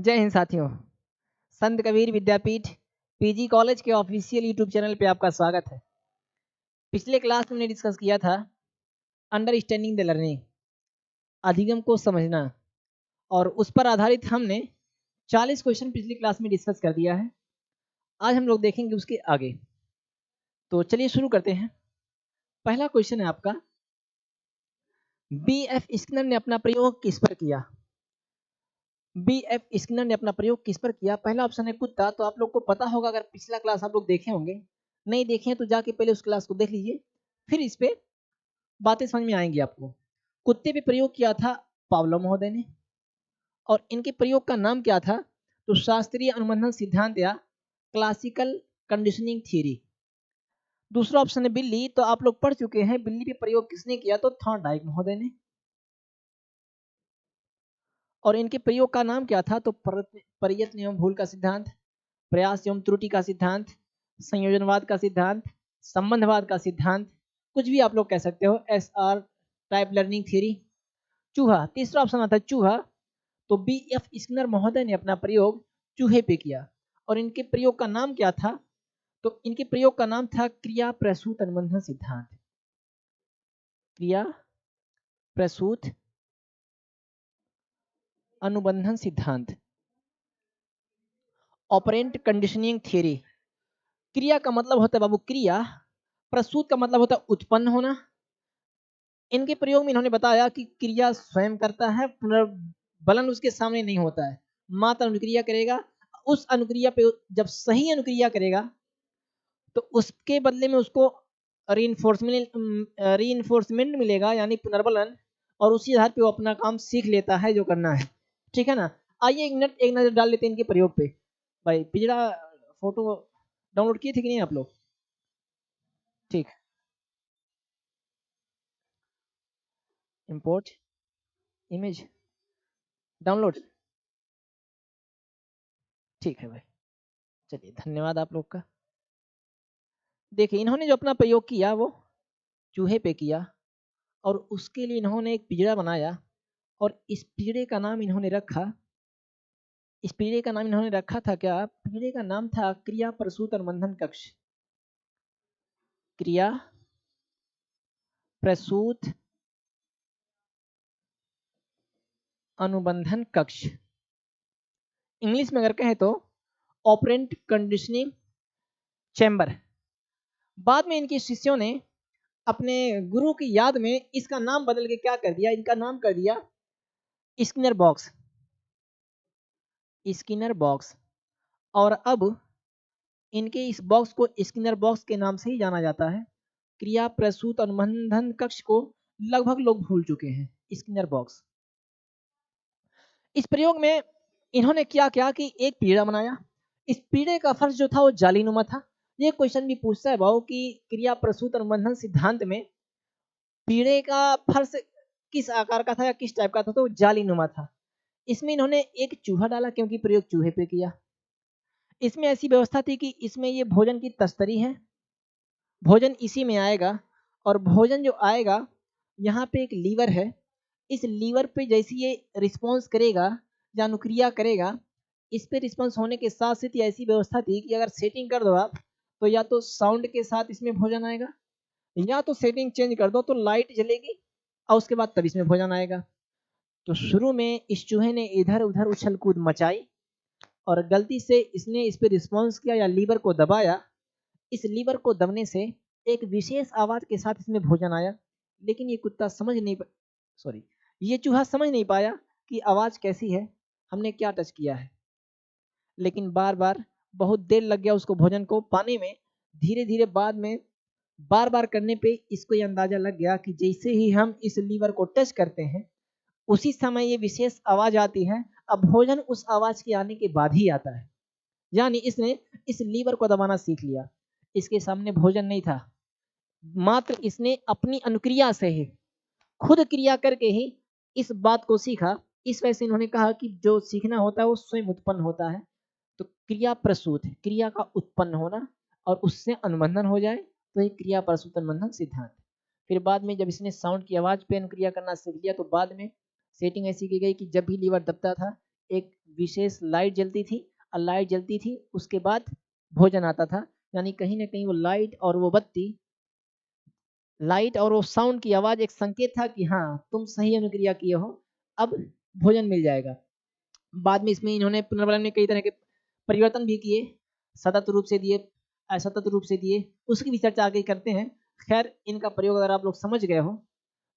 जय हिंद साथियों। संत कबीर विद्यापीठ PG college के ऑफिशियल यूट्यूब चैनल पे आपका स्वागत है। पिछले क्लास में हमने डिस्कस किया था अंडरस्टैंडिंग द लर्निंग, अधिगम को समझना, और उस पर आधारित हमने 40 क्वेश्चन पिछली क्लास में डिस्कस कर दिया है। आज हम लोग देखेंगे उसके आगे। तो चलिए शुरू करते हैं। पहला क्वेश्चन है आपका, बी.एफ. स्किनर ने अपना प्रयोग किस पर किया? बी.एफ. स्किनर ने अपना प्रयोग किस पर किया? पहला ऑप्शन है कुत्ता। तो आप लोग को पता होगा, अगर पिछला क्लास आप लोग देखे होंगे, नहीं देखे हैं तो जाके पहले उस क्लास को देख लीजिए, फिर इस पे बातें समझ में आएंगी आपको। कुत्ते पे प्रयोग किया था पावलो महोदय ने, और इनके प्रयोग का नाम क्या था? तो शास्त्रीय अनुबंधन सिद्धांत या क्लासिकल कंडीशनिंग थ्योरी। दूसरा ऑप्शन है बिल्ली। तो आप लोग पढ़ चुके हैं, बिल्ली पे प्रयोग किसने किया? तो थॉर्नडाइक महोदय ने। और इनके प्रयोग का नाम क्या था? तो प्रयत्न एवं भूल का सिद्धांत, प्रयास एवं त्रुटि का सिद्धांत, संयोजनवाद का सिद्धांत, संबंधवाद का सिद्धांत, कुछ भी आप लोग कह सकते हो, SR टाइप लर्निंग थ्योरी। चूहा, तीसरा ऑप्शन आता है चूहा। तो बी.एफ. स्किनर महोदय ने अपना प्रयोग चूहे पे किया, और इनके प्रयोग का नाम क्या था? तो इनके प्रयोग का नाम था क्रिया प्रसूत अनुबंधन सिद्धांत। क्रिया प्रसूत अनुबंधन सिद्धांत, ऑपरेंट कंडीशनिंग थ्योरी। क्रिया का मतलब होता है बाबू क्रिया, प्रसूत का मतलब होता है उत्पन्न होना। इनके प्रयोग में इन्होंने बताया कि क्रिया स्वयं करता है, पुनर्बलन उसके सामने नहीं होता है, मात्र अनुक्रिया करेगा। उस अनुक्रिया पे जब सही अनुक्रिया करेगा तो उसके बदले में उसको रीइंफोर्समेंट मिलेगा, यानी पुनर्बलन, और उसी आधार पे वो अपना काम सीख लेता है जो करना है। ठीक है ना? आइए एक नजर डाल लेते हैं इनके प्रयोग पे। भाई पिछड़ा फोटो डाउनलोड किए थे कि नहीं आप लोग? ठीक, इंपोर्ट इमेज डाउनलोड, ठीक है भाई, चलिए धन्यवाद आप लोग का। देखिए इन्होंने जो अपना प्रयोग किया वो चूहे पे किया, और उसके लिए इन्होंने एक पिंजरा बनाया, और इस पिंजरे का नाम इन्होंने रखा, इस पिंजरे का नाम इन्होंने रखा था क्या? पिंजरे का नाम था क्रिया प्रसूत अनुबंधन कक्ष। क्रिया प्रसूत अनुबंधन कक्ष, इंग्लिश में अगर कहें तो ऑपरेंट कंडीशनिंग चैम्बर। बाद में इनके शिष्यों ने अपने गुरु की याद में इसका नाम बदल के क्या कर दिया? इनका नाम कर दिया स्किनर बॉक्स, स्किनर बॉक्स। और अब इनके इस बॉक्स को स्किनर बॉक्स के नाम से ही जाना जाता है। क्रिया प्रसूत अनुबंधन कक्ष को लगभग लोग भूल चुके हैं, स्किनर बॉक्स। इस प्रयोग में इन्होंने क्या किया कि एक पीड़ा बनाया। इस पीड़े का फर्श जो था वो जालीनुमा था। ये क्वेश्चन भी पूछता है भाव कि क्रिया प्रसूत अनुबंधन सिद्धांत में पीड़े का फर्श किस आकार का था या किस टाइप का था? तो जालीनुमा था। इसमें इन्होंने एक चूहा डाला, क्योंकि प्रयोग चूहे पे किया। इसमें ऐसी व्यवस्था थी कि इसमें ये भोजन की तस्तरी है, भोजन इसी में आएगा, और भोजन जो आएगा यहाँ पे एक लीवर है। इस लीवर पे जैसे ये रिस्पॉन्स करेगा या अनुक्रिया करेगा, इस पे रिस्पॉन्स होने के साथ साथ ऐसी व्यवस्था थी कि अगर सेटिंग कर दो आप, तो या तो साउंड के साथ इसमें भोजन आएगा, या तो सेटिंग चेंज कर दो तो लाइट जलेगी, और उसके बाद तब इसमें भोजन आएगा। तो शुरू में इस चूहे ने इधर उधर उछल कूद मचाई, और गलती से इसने इस पे रिस्पॉन्स किया या लीवर को दबाया। इस लीवर को दबने से एक विशेष आवाज के साथ इसमें भोजन आया, लेकिन ये कुत्ता समझ नहीं सॉरी ये चूहा समझ नहीं पाया कि आवाज कैसी है, हमने क्या टच किया है। लेकिन बार बार बहुत देर लग गया उसको भोजन को पाने में। धीरे धीरे बाद में बार बार करने पे इसको ये अंदाजा लग गया कि जैसे ही हम इस लीवर को टच करते हैं उसी समय ये विशेष आवाज आती है। अब भोजन उस आवाज के आने के बाद ही आता है, यानी इसने इस लीवर को दबाना सीख लिया। इसके सामने भोजन नहीं था, मात्र इसने अपनी अनुक्रिया से ही, खुद क्रिया करके ही इस बात को सीखा। इस वजह से इन्होंने कहा कि जो सीखना होता है वो स्वयं उत्पन्न होता है। तो क्रिया प्रसूत, क्रिया का उत्पन्न होना और उससे अनुबंधन हो जाए, तो ये क्रिया प्रसूत अनुबंधन सिद्धांत। फिर बाद में जब इसने साउंड की आवाज पे अनुक्रिया करना सीख लिया, तो बाद में सेटिंग ऐसी की गई कि जब भी लीवर दबता था एक विशेष लाइट जलती थी और लाइट जलती थी उसके बाद भोजन आता था, यानी कहीं ना कहीं वो लाइट और वो बत्ती, लाइट और वो साउंड की आवाज एक संकेत था कि हाँ तुम सही अनुक्रिया किए हो, अब भोजन मिल जाएगा। बाद में इसमें इन्होंने पुनर्बलन में कई तरह के परिवर्तन भी किए, सतत रूप से दिए, असतत रूप से दिए, उसकी भी चर्चा आगे करते हैं। खैर इनका प्रयोग अगर आप लोग समझ गए हो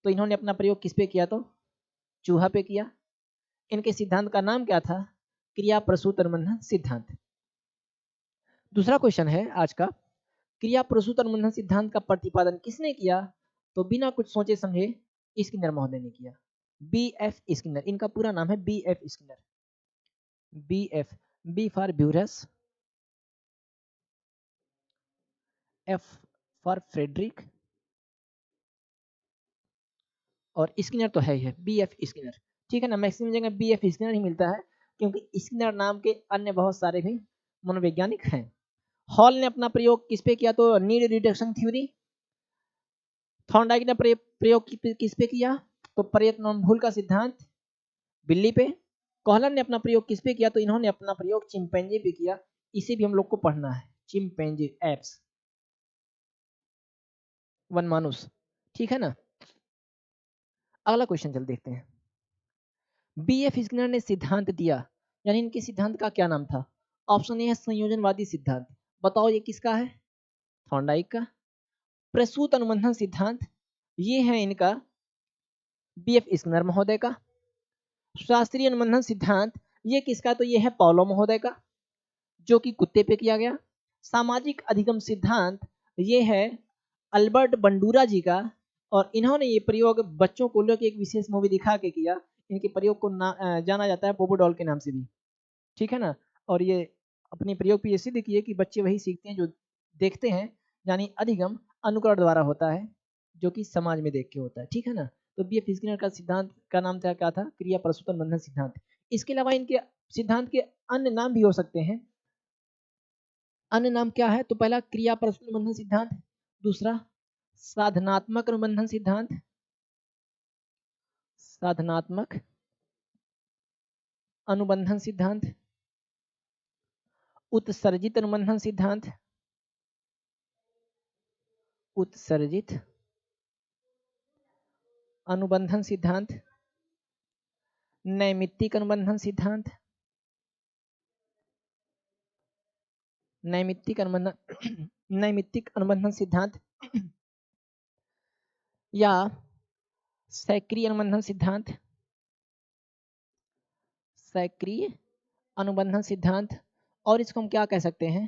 तो इन्होंने अपना प्रयोग किस पे किया, तो चूहा पे किया। इनके सिद्धांत का नाम क्या था, क्रिया प्रसूत अनुबंधन सिद्धांत। दूसरा क्वेश्चन है आज का, क्रिया प्रसूत अनुबंधन सिद्धांत का प्रतिपादन किसने किया, तो बिना कुछ सोचे समझे स्किनर महोदय ने किया। बी एफ स्किनर, इनका पूरा नाम है B F Skinner. B F, B for Burrhus, F for Frederick, और स्किनर तो है ही है, बी एफ स्किनर। ठीक है ना, मैक्सिमम जगह बी एफ स्किनर ही मिलता है क्योंकि स्किनर नाम के अन्य बहुत सारे भी मनोवैज्ञानिक हैं। हॉल ने अपना प्रयोग किस पे किया, तो नीड रिडक्शन थ्योरी। थॉर्नडाइक ने प्रयोग किस पे किया, तो प्रयत्नोन्मूलन का सिद्धांत बिल्ली पे। कॉहलर ने अपना प्रयोग किस पे किया, तो इन्होंने अपना प्रयोग चिंपैंजी पे किया। इसे भी हम लोग को पढ़ना है, चिंपैंजी एप्स वन मानुस। ठीक है ना, अगला क्वेश्चन चल देखते हैं। बी एफ स्किनर ने सिद्धांत दिया, यानी इनके सिद्धांत का क्या नाम था, ऑप्शन ए है संयोजनवादी सिद्धांत। बताओ ये किसका है, थॉर्नडाइक का। प्रसूत अनुबंधन सिद्धांत, ये है इनका बी एफ स्किनर महोदय का। शास्त्रीय अनुबंधन सिद्धांत, ये किसका, तो ये है पॉलो महोदय का, जो कि कुत्ते पे किया गया। सामाजिक अधिगम सिद्धांत, ये है अल्बर्ट बंडूरा जी का, और इन्होंने ये प्रयोग बच्चों को लेकर एक विशेष मूवी दिखा के किया। इनके प्रयोग को जाना जाता है पोपो डॉल के नाम से भी। ठीक है ना, और ये अपने प्रयोग पे ये सिद्ध किए कि बच्चे वही सीखते हैं जो देखते हैं, यानी अधिगम अनुकरण द्वारा होता है, जो कि समाज में देख के होता है। ठीक है ना, तो बी एफ स्किनर का सिद्धांत का नाम क्या था, क्रिया प्रसूत अनुबंधन सिद्धांत। इसके अलावा इनके सिद्धांत के अन्य नाम भी हो सकते हैं। अन्य नाम क्या है, तो पहला क्रिया प्रसूत अनुबंधन सिद्धांत, दूसरा साधनात्मक अनुबंधन सिद्धांत, साधनात्मक अनुबंधन सिद्धांत, उत्सर्जित अनुबंधन सिद्धांत, उत्सर्जित अनुबंधन सिद्धांत, नैमित्तिक अनुबंधन सिद्धांत, नैमित्तिक अनुबंधन नैमित्तिक अनुबंधन सिद्धांत, या सक्रिय अनुबंधन सिद्धांत, सक्रिय अनुबंधन सिद्धांत, और इसको हम क्या कह सकते हैं,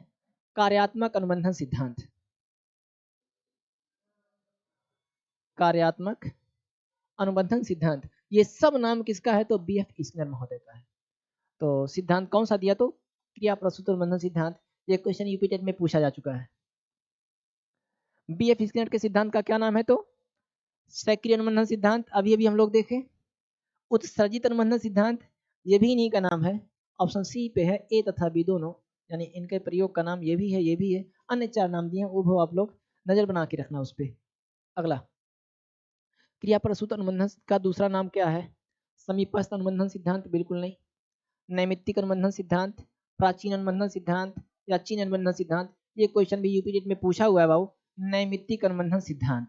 कार्यात्मक अनुबंधन सिद्धांत। कार्यात्मक अनुबंधन सिद्धांत, ये सब नाम किसका है, तो बी एफ स्किनर महोदय का है। तो सिद्धांत कौन सा दिया, तो क्रिया प्रसूत अनुबंधन सिद्धांत। ये क्वेश्चन यूपी टेट में पूछा जा चुका है। बी एफ स्किनर के सिद्धांत का क्या नाम है, तो सक्रिय अनुबंधन सिद्धांत, अभी अभी हम लोग देखे। उत्सर्जित अनुबंधन सिद्धांत, ये भी इन्हीं का नाम है, ऑप्शन सी पे है, ए तथा बी दोनों, यानी इनके प्रयोग का नाम ये भी है, ये भी है। अन्य चार नाम दिए हैं, वो आप लोग नजर बना के रखना उस पर। अगला, क्रिया प्रसूत अनुबंधन का दूसरा नाम क्या है, समीपस्थ अनुबंधन सिद्धांत, बिल्कुल नहीं। नैमित्तिक अनुबंधन सिद्धांत, प्राचीन अनुबंधन सिद्धांत, या चीन अनुबंधन सिद्धांत। ये क्वेश्चन भी यूपी में पूछा हुआ है बाबू। नैमित्तिक अनुबंधन सिद्धांत,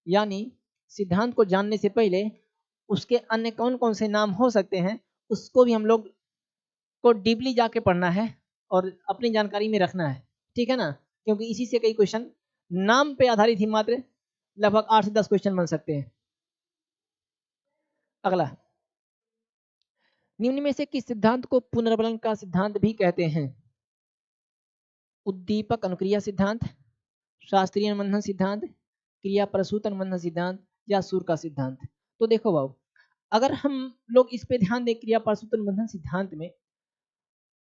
यानी सिद्धांत को जानने से पहले उसके अन्य कौन कौन से नाम हो सकते हैं उसको भी हम लोग को डीपली जाके पढ़ना है और अपनी जानकारी में रखना है। ठीक है ना, क्योंकि इसी से कई क्वेश्चन नाम पे आधारित ही मात्र लगभग 8 से 10 क्वेश्चन बन सकते हैं। अगला, निम्न में से किस सिद्धांत को पुनर्बलन का सिद्धांत भी कहते हैं, उद्दीपक अनुक्रिया सिद्धांत, शास्त्रीय अनुबंधन सिद्धांत, क्रिया प्रसूत अनुबंधन सिद्धांत, या सूर का सिद्धांत। तो देखो बाबू, अगर हम लोग इस पे ध्यान दें क्रिया प्रसूत अनुबंधन सिद्धांत में,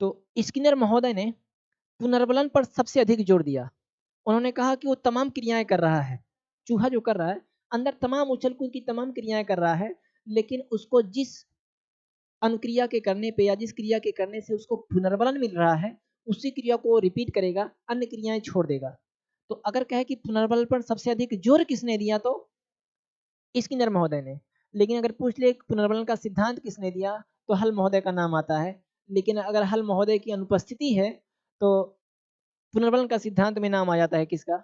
तो स्किनर महोदय ने पुनर्बलन पर सबसे अधिक जोर दिया। उन्होंने कहा कि वो तमाम क्रियाएं कर रहा है, चूहा जो कर रहा है अंदर तमाम उछल कूद की तमाम क्रियाएं कर रहा है, लेकिन उसको जिस अनुक्रिया के करने पे या जिस क्रिया के करने से उसको पुनर्बलन मिल रहा है उसी क्रिया को रिपीट करेगा, अन्य क्रियाएं छोड़ देगा। तो अगर कहे कि पुनर्बलन पर सबसे अधिक जोर किसने दिया, तो स्किनर महोदय ने। लेकिन अगर पूछ ले पुनर्बलन का सिद्धांत किसने दिया, तो हल महोदय का नाम आता है, लेकिन अगर हल महोदय की अनुपस्थिति है तो पुनर्बलन का सिद्धांत में नाम आ जाता है किसका?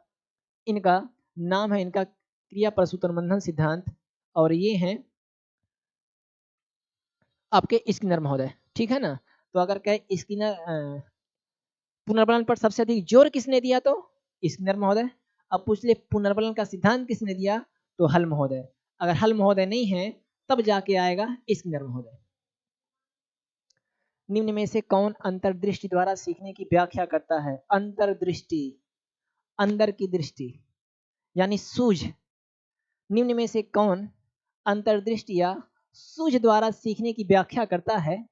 इनका नाम है इनका क्रिया प्रसूत अनुबंधन सिद्धांत, और ये हैं आपके स्किनर महोदय, ठीक है ना। तो अगर कहे स्किनर पुनर्बलन पर सबसे अधिक जोर किसने दिया तो स्किनर महोदय। अब पूछ ले पुनर्बलन का सिद्धांत किसने दिया तो हल महोदय। अगर हल महोदय नहीं है तब जाके आएगा स्किनर महोदय। निम्न में से कौन अंतर्दृष्टि द्वारा सीखने की व्याख्या करता है? अंतर्दृष्टि, अंदर की दृष्टि यानी सूझ। निम्न में से कौन अंतर्दृष्टि या सूझ द्वारा सीखने की व्याख्या करता है?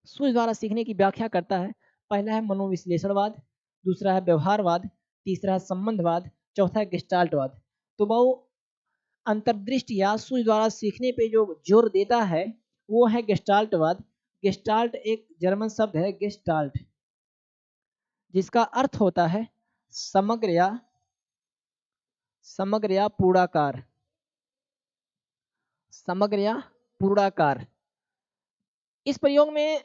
सूझ द्वारा सीखने की व्याख्या करता है। पहला है मनोविश्लेषणवाद, दूसरा है व्यवहारवाद, तीसरा है संबंधवाद, चौथा है गेस्टाल्टवाद। तो बहु अंतर्दृष्टि या सूझ द्वारा सीखने पे जो जोर देता है वो है गेस्टाल्टवाद। गेस्टाल्ट एक जर्मन शब्द है गेस्टाल्ट, जिसका अर्थ होता है समग्र या पूर्णाकार, समग्र या पूर्णाकार। इस प्रयोग में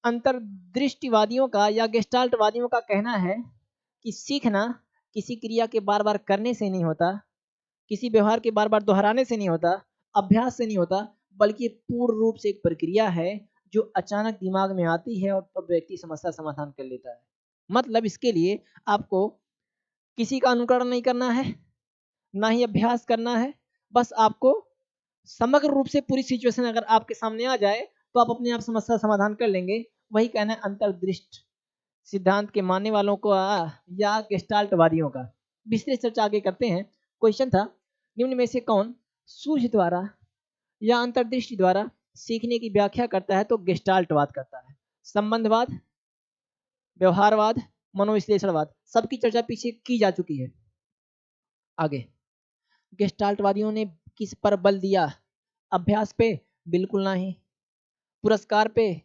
अंतर्दृष्टिवादियों का या गेस्टाल्टवादियों का कहना है कि सीखना किसी क्रिया के बार बार करने से नहीं होता, किसी व्यवहार के बार बार दोहराने से नहीं होता, अभ्यास से नहीं होता, बल्कि पूर्ण रूप से एक प्रक्रिया है जो अचानक दिमाग में आती है और तब व्यक्ति समस्या समाधान कर लेता है। मतलब इसके लिए आपको किसी का अनुकरण नहीं करना है, ना ही अभ्यास करना है, बस आपको समग्र रूप से पूरी सिचुएशन अगर आपके सामने आ जाए तो आप अपने आप समस्या समाधान कर लेंगे। वही कहना है अंतर्दृष्टि सिद्धांत के मानने वालों को या गेस्टाल्टवादियों का। विस्तृत चर्चा आगे करते हैं। क्वेश्चन था निम्न में से कौन सूझ द्वारा या अंतर्दृष्टि द्वारा सीखने की व्याख्या करता है? तो गेस्टाल्टवाद करता है। संबंधवाद, व्यवहारवाद, मनोविश्लेषणवाद, सबकी चर्चा पीछे की जा चुकी है। आगे गेस्टाल्टवादियों ने किस पर बल दिया? अभ्यास पे? बिल्कुल नहीं। पुरस्कार पे?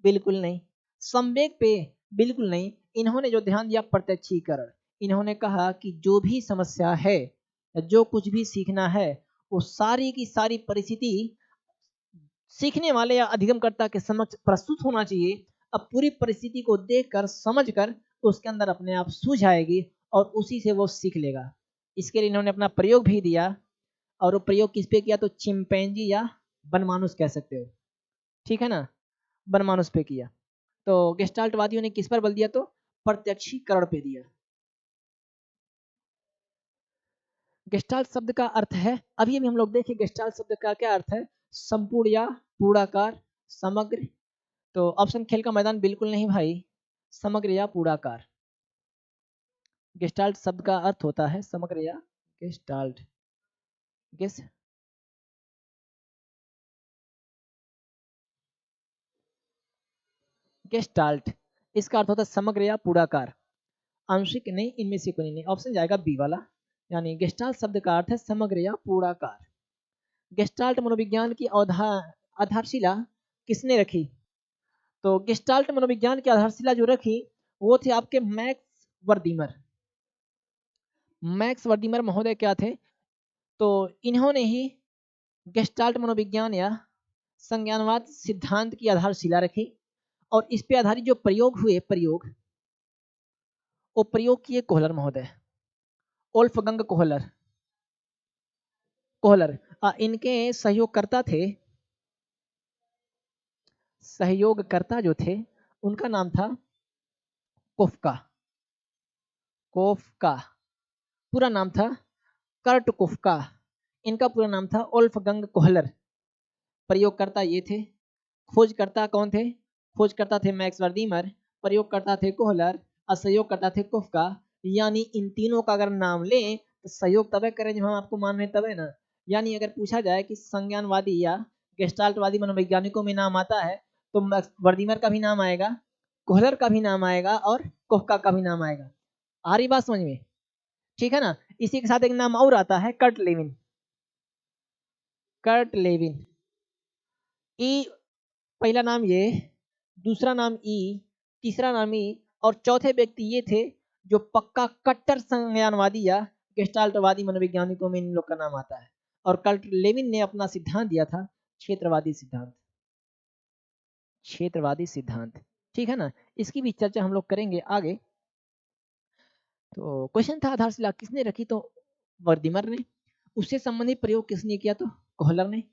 बिल्कुल नहीं। संवेग पे? बिल्कुल नहीं। इन्होंने जो ध्यान दिया प्रत्यक्षीकरण। इन्होंने कहा कि जो भी समस्या है, जो कुछ भी सीखना है, वो सारी की सारी परिस्थिति सीखने वाले या अधिगमकर्ता के समक्ष प्रस्तुत होना चाहिए। अब पूरी परिस्थिति को देखकर समझकर उसके अंदर अपने आप सूझ आएगी और उसी से वो सीख लेगा। इसके लिए इन्होंने अपना प्रयोग भी दिया, और वो प्रयोग किस पे किया? तो चिंपैंजी या बनमानुस कह सकते हो, ठीक है ना, बनमानुस पे किया। तो गेस्टाल्टवादियों ने किस पर बल दिया? तो प्रत्यक्षीकरण पे दिया। गेस्टाल्ट शब्द का अर्थ है, अभी हम लोग देखें गेस्टाल्ट शब्द का क्या अर्थ है, संपूर्ण या पूर्णाकार, समग्र। तो ऑप्शन खेल का मैदान बिल्कुल नहीं भाई, समग्र या पूर्णाकार। गेस्टाल्ट शब्द का अर्थ होता है समग्र या गेस्टाल्ट, गेस गेस्टाल्ट इसका अर्थ होता है समग्र या पूर्णाकार। आंशिक नहीं, इनमें से कोई नहीं। ऑप्शन जाएगा बी वाला, यानी गेस्टाल्ट शब्द का अर्थ है समग्र या पूर्णाकार। गेस्टाल्ट मनोविज्ञान की आधारशिला किसने रखी? तो गेस्टाल्ट मनोविज्ञान की आधारशिला जो रखी वो थे आपके मैक्स वर्दीमर। मैक्स वर्दीमर महोदय क्या थे? तो इन्होंने ही गेस्टाल्ट मनोविज्ञान या संज्ञानवाद सिद्धांत की आधारशिला रखी, और इस पे आधारित जो प्रयोग हुए वो प्रयोग किए कोहलर महोदय, ओल्फगंग कोहलर। इनके सहयोगकर्ता जो थे उनका नाम था कोफ्का। पूरा नाम था कर्ट कोफ्का। इनका पूरा नाम था ओल्फगंग कोहलर। प्रयोगकर्ता ये थे। खोजकर्ता कौन थे? खोजकर्ता थे मैक्स वर्दीमर, प्रयोगकर्ता थे कोहलर, असहयोगकर्ता थे कोफ्का। यानी इन तीनों का अगर नाम लें तो सहयोग तब करें जब हम आपको मान रहे तब है ना। यानी अगर पूछा जाए कि संज्ञानवादी या गेस्टाल्टवादी मनोवैज्ञानिकों में नाम आता है तो वर्दीमर का भी नाम आएगा, कोहलर का भी नाम आएगा और कोफ्का का भी नाम आएगा। आ रही बात समझ में? ठीक है ना। इसी के साथ एक नाम और आता है कर्ट लेविन। ई पहला नाम ये, दूसरा नाम ई, तीसरा नाम ई, और चौथे व्यक्ति ये थे जो पक्का कट्टर संज्ञानवादी या गेस्टाल्टवादी मनोवैज्ञानिकों में इन लोग का नाम आता है। और कर्ट लेविन ने अपना सिद्धांत दिया था क्षेत्रवादी सिद्धांत, क्षेत्रवादी सिद्धांत, ठीक है ना। इसकी भी चर्चा हम लोग करेंगे आगे। तो क्वेश्चन था आधारशिला किसने रखी, तो वर्दीमर ने। उससे संबंधित प्रयोग किसने किया, तो कोहलर ने।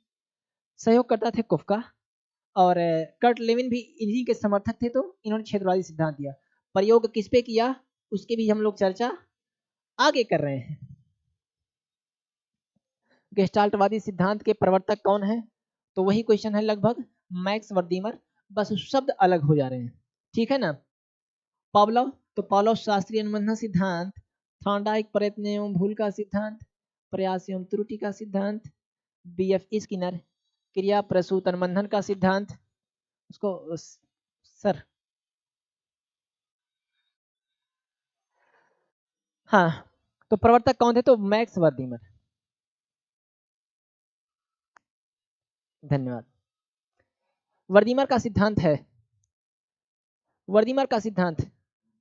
सहयोग करता थे कुफ्का, और कर्ट लेविन भी इन्हीं के समर्थक थे, तो इन्होंने क्षेत्रवादी सिद्धांत दिया। प्रयोग किस पे किया उसके भी हम लोग चर्चा आगे कर रहे हैं। गेस्टाल्टवादी सिद्धांत के प्रवर्तक कौन है, तो वही क्वेश्चन है लगभग, मैक्स वर्दीमर, बस शब्द अलग हो जा रहे हैं, ठीक है ना। पावलोव, तो पावलोव शास्त्रीय अनुबंधन सिद्धांत, थॉर्नडाइक प्रयत्न एवं भूल का सिद्धांत, प्रयास एवं त्रुटि का सिद्धांत, बीएफ स्किनर क्रिया प्रसूत अनुबंधन का सिद्धांत। उसको सर, हाँ, तो प्रवर्तक कौन थे, तो मैक्स वर्दीमर। धन्यवाद। वर्दीमर का सिद्धांत है, वर्दीमर का सिद्धांत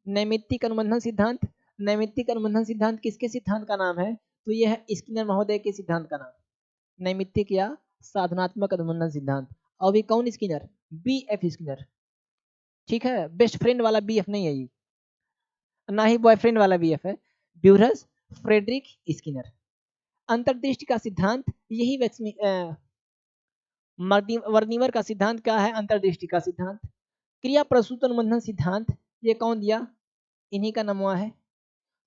नैमित्तिक अनुबंधन सिद्धांत। नैमित्तिक अनुबंधन सिद्धांत किसके सिद्धांत का नाम है, तो यह है स्किनर महोदय के सिद्धांत का नाम, नैमित्तिक या साधनात्मक अनुबंधन सिद्धांत। और भी कौन स्किनर, बी एफ स्किनर, ठीक है। बेस्ट फ्रेंड वाला बी एफ नहीं है ये, ना ही बॉयफ्रेंड वाला बी एफ है, ब्यूरस फ्रेडरिक स्किनर। अंतर्दृष्टि का सिद्धांत यही वर्निमर का सिद्धांत क्या है, अंतर्दृष्टि का सिद्धांत। क्रिया प्रसूत अनुबंधन सिद्धांत ये कौन दिया, इन्हीं का नमूना है।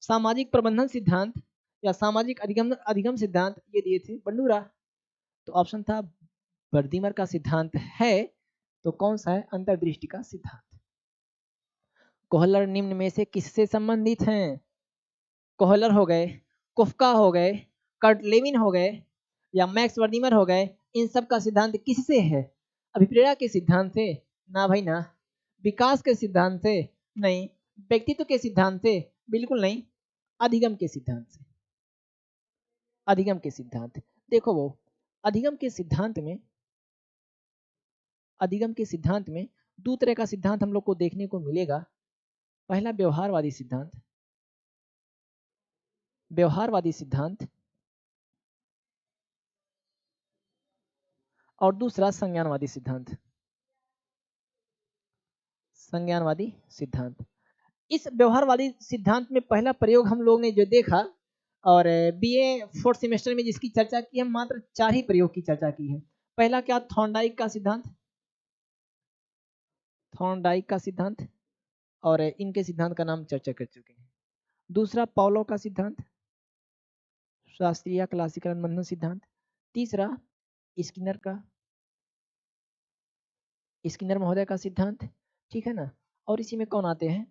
सामाजिक प्रबंधन सिद्धांत या सामाजिक अधिगम अधिगम सिद्धांत ये दिए थे बंडूरा। तो ऑप्शन था वर्दीमर का सिद्धांत है, तो कौन सा है, अंतर्दृष्टि का सिद्धांत। कोहलर निम्न में से किससे संबंधित हैं, कोहलर हो गए, कुफ्का हो गए, कर्ट लेविन हो गए, या मैक्स वर्दीमर हो गए। इन सब का सिद्धांत किससे है, अभिप्रेरणा के सिद्धांत से, ना भाई ना। विकास के सिद्धांत से नहीं, व्यक्तित्व के सिद्धांत से बिल्कुल नहीं, अधिगम के सिद्धांत से। अधिगम के सिद्धांत, देखो वो अधिगम के सिद्धांत में, अधिगम के सिद्धांत में दो तरह का सिद्धांत हम लोग को देखने को मिलेगा। पहला व्यवहारवादी सिद्धांत, व्यवहारवादी सिद्धांत, और दूसरा संज्ञानवादी सिद्धांत, संज्ञानवादी सिद्धांत। इस व्यवहारवादी सिद्धांत में पहला प्रयोग हम लोग ने जो देखा, और बीए फोर्थ सेमेस्टर में जिसकी चर्चा की, हम मात्र 4 ही प्रयोग की चर्चा की है। पहला क्या, थॉर्नडाइक का सिद्धांत, थॉर्नडाइक का सिद्धांत, और इनके सिद्धांत का नाम चर्चा कर चुके हैं। दूसरा पावलोव का सिद्धांत, शास्त्रीय क्लासिकल अनुबंधन सिद्धांत। तीसरा स्किनर का, स्किनर महोदय का सिद्धांत, ठीक है ना। और इसी में कौन आते हैं,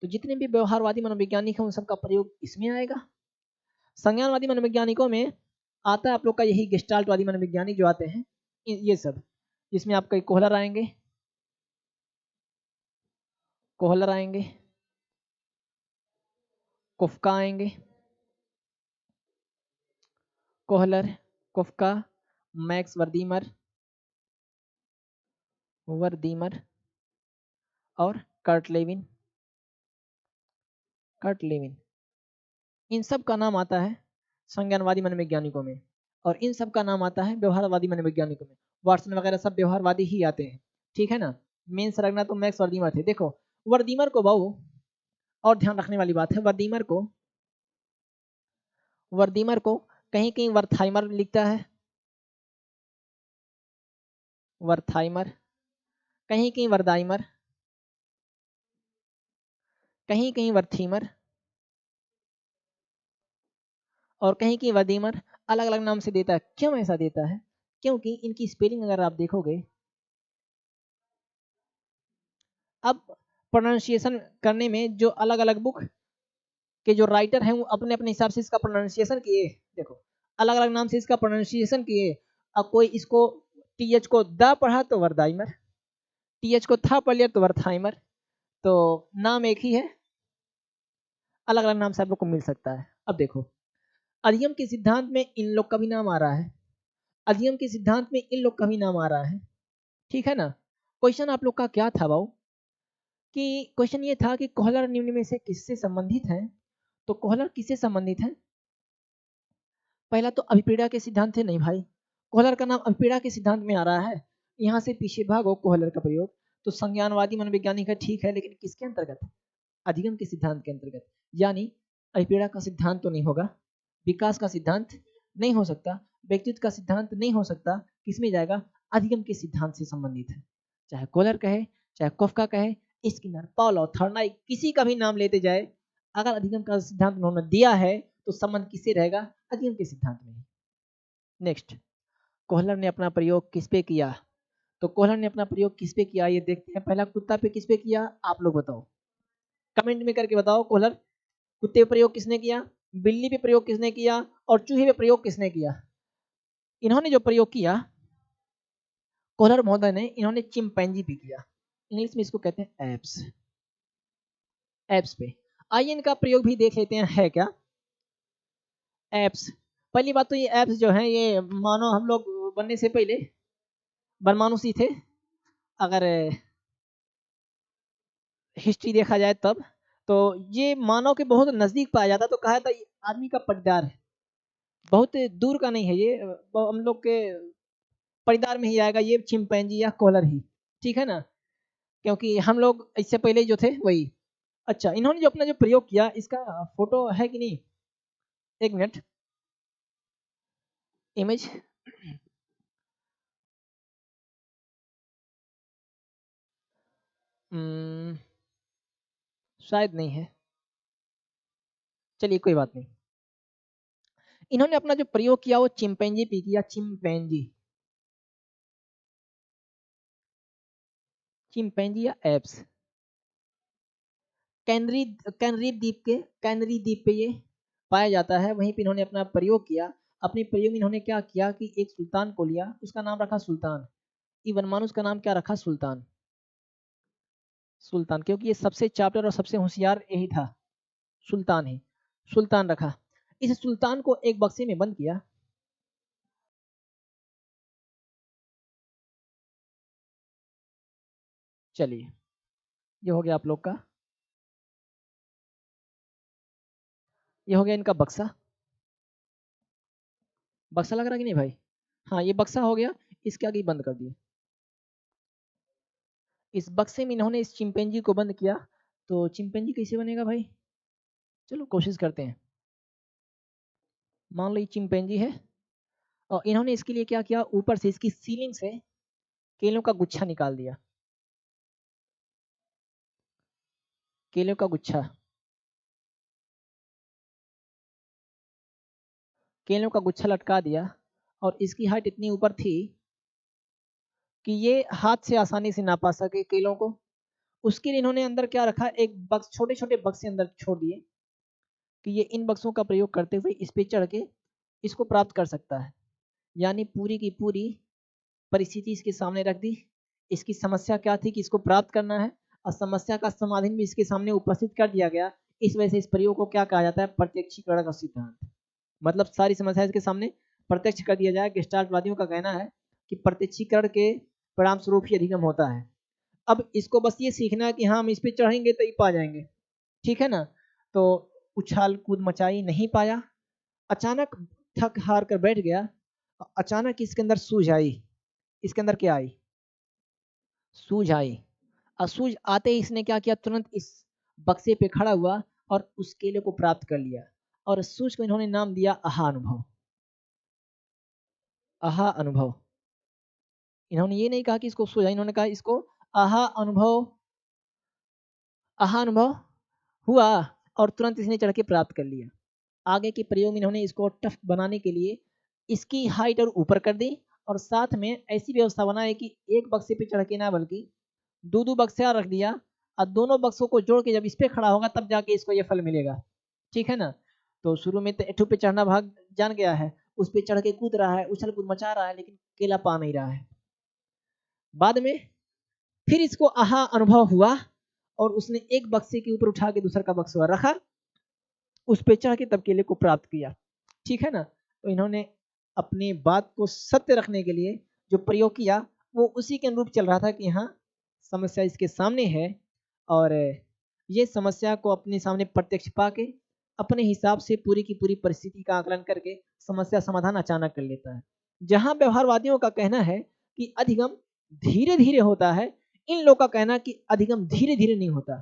तो जितने भी व्यवहारवादी मनोवैज्ञानिक हैं उन सबका प्रयोग इसमें आएगा। संज्ञानवादी मनोवैज्ञानिकों में आता है आप लोग का यही गेस्टाल्टवादी मनोवैज्ञानिक जो आते हैं, ये सब, जिसमें आपका कोहलर आएंगे, कोहलर आएंगे, कुफ्का आएंगे, कोहलर, कुफ्का, मैक्स वर्दीमर, वर्दीमर, और कर्ट लेविन, कर्ट लेविन। इन सब का नाम आता है संज्ञानवादी मनोवैज्ञानिकों में, और इन सब का नाम आता है व्यवहारवादी मनोवैज्ञानिकों में। वाटसन वगैरह सब व्यवहारवादी ही आते हैं, ठीक है ना। मेन सरगना तो मैक्स वर्दीमर थे। देखो वर्दीमर को बहु, और ध्यान रखने वाली बात है, वर्दीमर को, वर्दीमर को कहीं कहीं वर्थाइमर लिखता है, वर्थाइमर, कहीं कहीं वर्दाइमर, कहीं कहीं वर्थीमर, और कहीं कहीं वर्दीमर, अलग अलग नाम से देता है। क्यों ऐसा देता है, क्योंकि इनकी स्पेलिंग अगर आप देखोगे, अब प्रोनाउंसिएशन करने में जो अलग अलग बुक के जो राइटर हैं वो अपने अपने हिसाब से इसका प्रोनाउंसिएशन किए। देखो अलग अलग नाम से इसका प्रोनाउंसिएशन किए। अब कोई इसको टीएच को द पढ़ा तो वर्दाइमर, टीएच को था पढ़ लिया तो वर्थाइमर। तो नाम एक ही है, अलग अलग नाम से आप लोग को मिल सकता है। अब देखो अधिगम के सिद्धांत में इन लोग का भी नाम आ रहा है, अधिगम के सिद्धांत में इन लोग का भी नाम आ रहा है, ठीक है ना। क्वेश्चन आप लोग का क्या था बाबू, कि क्वेश्चन ये था कि कोहलर निम्न में से किससे संबंधित है, तो कोहलर किससे संबंधित है। पहला तो अभिप्रेरणा के सिद्धांत थे, नहीं भाई, कोहलर का नाम अभिप्रेरणा के सिद्धांत में आ रहा है, यहाँ से पीछे भागो कोहलर का प्रयोग। तो संज्ञानवादी मनोवैज्ञानिक है, ठीक है, लेकिन किसके अंतर्गत? अधिगम के सिद्धांत के अंतर्गत। यानी अभिप्रेरणा का सिद्धांत तो नहीं होगा, विकास का सिद्धांत नहीं हो सकता, व्यक्तित्व का सिद्धांत नहीं हो सकता, किसमें जाएगा? अधिगम के सिद्धांत से संबंधित है। चाहे कोहलर कहे, चाहे कोफका कहे, स्किनर, पावलोव, थर्नाइक, किसी का भी नाम लेते जाए, अगर अधिगम का सिद्धांत उन्होंने दिया है तो संबंध किससे रहेगा? अधिगम के सिद्धांत में। नेक्स्ट, कोहलर ने अपना प्रयोग किस पे किया? तो कोहलर ने अपना प्रयोग किस पे किया ये देखते हैं। पहला कुत्ता पे किस पे किया, आप लोग बताओ, कमेंट में करके बताओ। कोहलर कुत्ते पे प्रयोग किसने किया, बिल्ली पे प्रयोग किसने किया, और चूहे पे प्रयोग किसने किया? इन्होंने जो प्रयोग किया कोहलर महोदय ने, इन्होंने चिंपैंजी पे किया। इंग्लिश में इसको कहते हैं एप्स। एप्स पे आइए इनका प्रयोग भी देख लेते हैं, है क्या? एप्स, पहली बात तो ये एप्स जो है ये मानो हम लोग बनने से पहले बनमानुष ही थे, अगर हिस्ट्री देखा जाए तब। तो ये मानव के बहुत नजदीक पाया जाता, तो कहा था ये आदमी का पटदार है, बहुत दूर का नहीं है ये, हम लोग के परिदार में ही आएगा ये चिंपैंजी या कोहलर ही, ठीक है ना, क्योंकि हम लोग इससे पहले जो थे वही। अच्छा, इन्होंने जो अपना जो प्रयोग किया इसका फोटो है कि नहीं? एक मिनट, इमेज, शायद नहीं है, चलिए कोई बात नहीं। इन्होंने अपना जो प्रयोग किया वो चिंपैंजी पे किया, चिंपैंजी, चिंपैंजी या एप्स। कैनरी, कैनरी द्वीप पे ये पाया जाता है, वहीं पे इन्होंने अपना प्रयोग किया। अपने प्रयोग में इन्होंने क्या किया कि एक सुल्तान को लिया, उसका नाम रखा सुल्तान। इवन मानो उसका नाम क्या रखा? सुल्तान। सुल्तान, क्योंकि ये सबसे चापटर और सबसे होशियार यही था, सुल्तान ही, सुल्तान रखा। इस सुल्तान को एक बक्से में बंद किया। चलिए, ये हो गया आप लोग का, ये हो गया इनका बक्सा। बक्सा लग रहा है कि नहीं भाई? हाँ, ये बक्सा हो गया, इसके आगे बंद कर दिए। इस बक्से में इन्होंने इस चिंपैंजी को बंद किया। तो चिंपैंजी कैसे बनेगा भाई? चलो कोशिश करते हैं। मान लो ये चिंपैंजी है, और इन्होंने इसके लिए क्या किया, ऊपर से इसकी सीलिंग से केलों का गुच्छा निकाल दिया, केलों का गुच्छा, केलों का गुच्छा लटका दिया। और इसकी हाइट इतनी ऊपर थी कि ये हाथ से आसानी से ना पा सके केलों को। उसके लिए इन्होंने अंदर क्या रखा, एक बक्स, छोटे छोटे बक्से अंदर छोड़ दिए कि ये इन बक्सों का प्रयोग करते हुए इस पे चढ़ के इसको प्राप्त कर सकता है। यानी पूरी की पूरी परिस्थिति इसके सामने रख दी। इसकी समस्या क्या थी कि इसको प्राप्त करना है, और समस्या का समाधान भी इसके सामने उपस्थित कर दिया गया। इस वजह से इस प्रयोग को क्या कहा जाता है? प्रत्यक्षीकरण का सिद्धांत। मतलब सारी समस्या इसके सामने प्रत्यक्ष कर दिया जाए। गेस्टाल्टवादियों का कहना है कि प्रत्यक्षीकरण के परिणाम स्वरूप ही अधिगम होता है। अब इसको बस ये सीखना है कि हाँ हम इस पे चढ़ेंगे तो ही पा जाएंगे, ठीक है ना। तो उछाल कूद मचाई, नहीं पाया, अचानक थक हार कर बैठ गया। अचानक इसके अंदर सूझ आई, इसके अंदर क्या आई? सूझ आई। और सूझ आते ही इसने क्या किया, तुरंत इस बक्से पे खड़ा हुआ और उस केले को प्राप्त कर लिया। और सूझ को इन्होंने नाम दिया आहा अनुभव। आहा अनुभव, इन्होंने ये नहीं कहा कि इसको सूझा, इन्होंने कहा इसको आहा अनुभव, आहा अनुभव हुआ, और तुरंत इसने चढ़ के प्राप्त कर लिया। आगे के प्रयोग में इन्होंने इसको टफ बनाने के लिए इसकी हाइट और ऊपर कर दी, और साथ में ऐसी व्यवस्था बनाई कि एक बक्से पे चढ़ के ना बल्कि दो दो बक्से रख दिया, और दोनों बक्सों को जोड़ के जब इस पे खड़ा होगा तब जाके इसको ये फल मिलेगा, ठीक है ना। तो शुरू में तो एठू पे चढ़ना भाग जान गया है, उस पे चढ़ के कूद रहा है, उछल कूद मचा रहा है, लेकिन केला पा नहीं रहा है। बाद में फिर इसको आहा अनुभव हुआ, और उसने एक बक्से के ऊपर उठा के दूसरा का बक्सा रखा, उस पे चढ़ के तब केले को प्राप्त किया, ठीक है ना। तो इन्होंने अपनी बात को सत्य रखने के लिए जो प्रयोग किया वो उसी के अनुरूप चल रहा था कि हाँ समस्या इसके सामने है, और ये समस्या को अपने सामने प्रत्यक्ष पाके अपने हिसाब से पूरी की पूरी परिस्थिति का आकलन करके समस्या समाधान अचानक कर लेता है। जहां व्यवहारवादियों का कहना है कि अधिगम धीरे धीरे होता है, इन लोग का कहना कि अधिगम धीरे धीरे नहीं होता।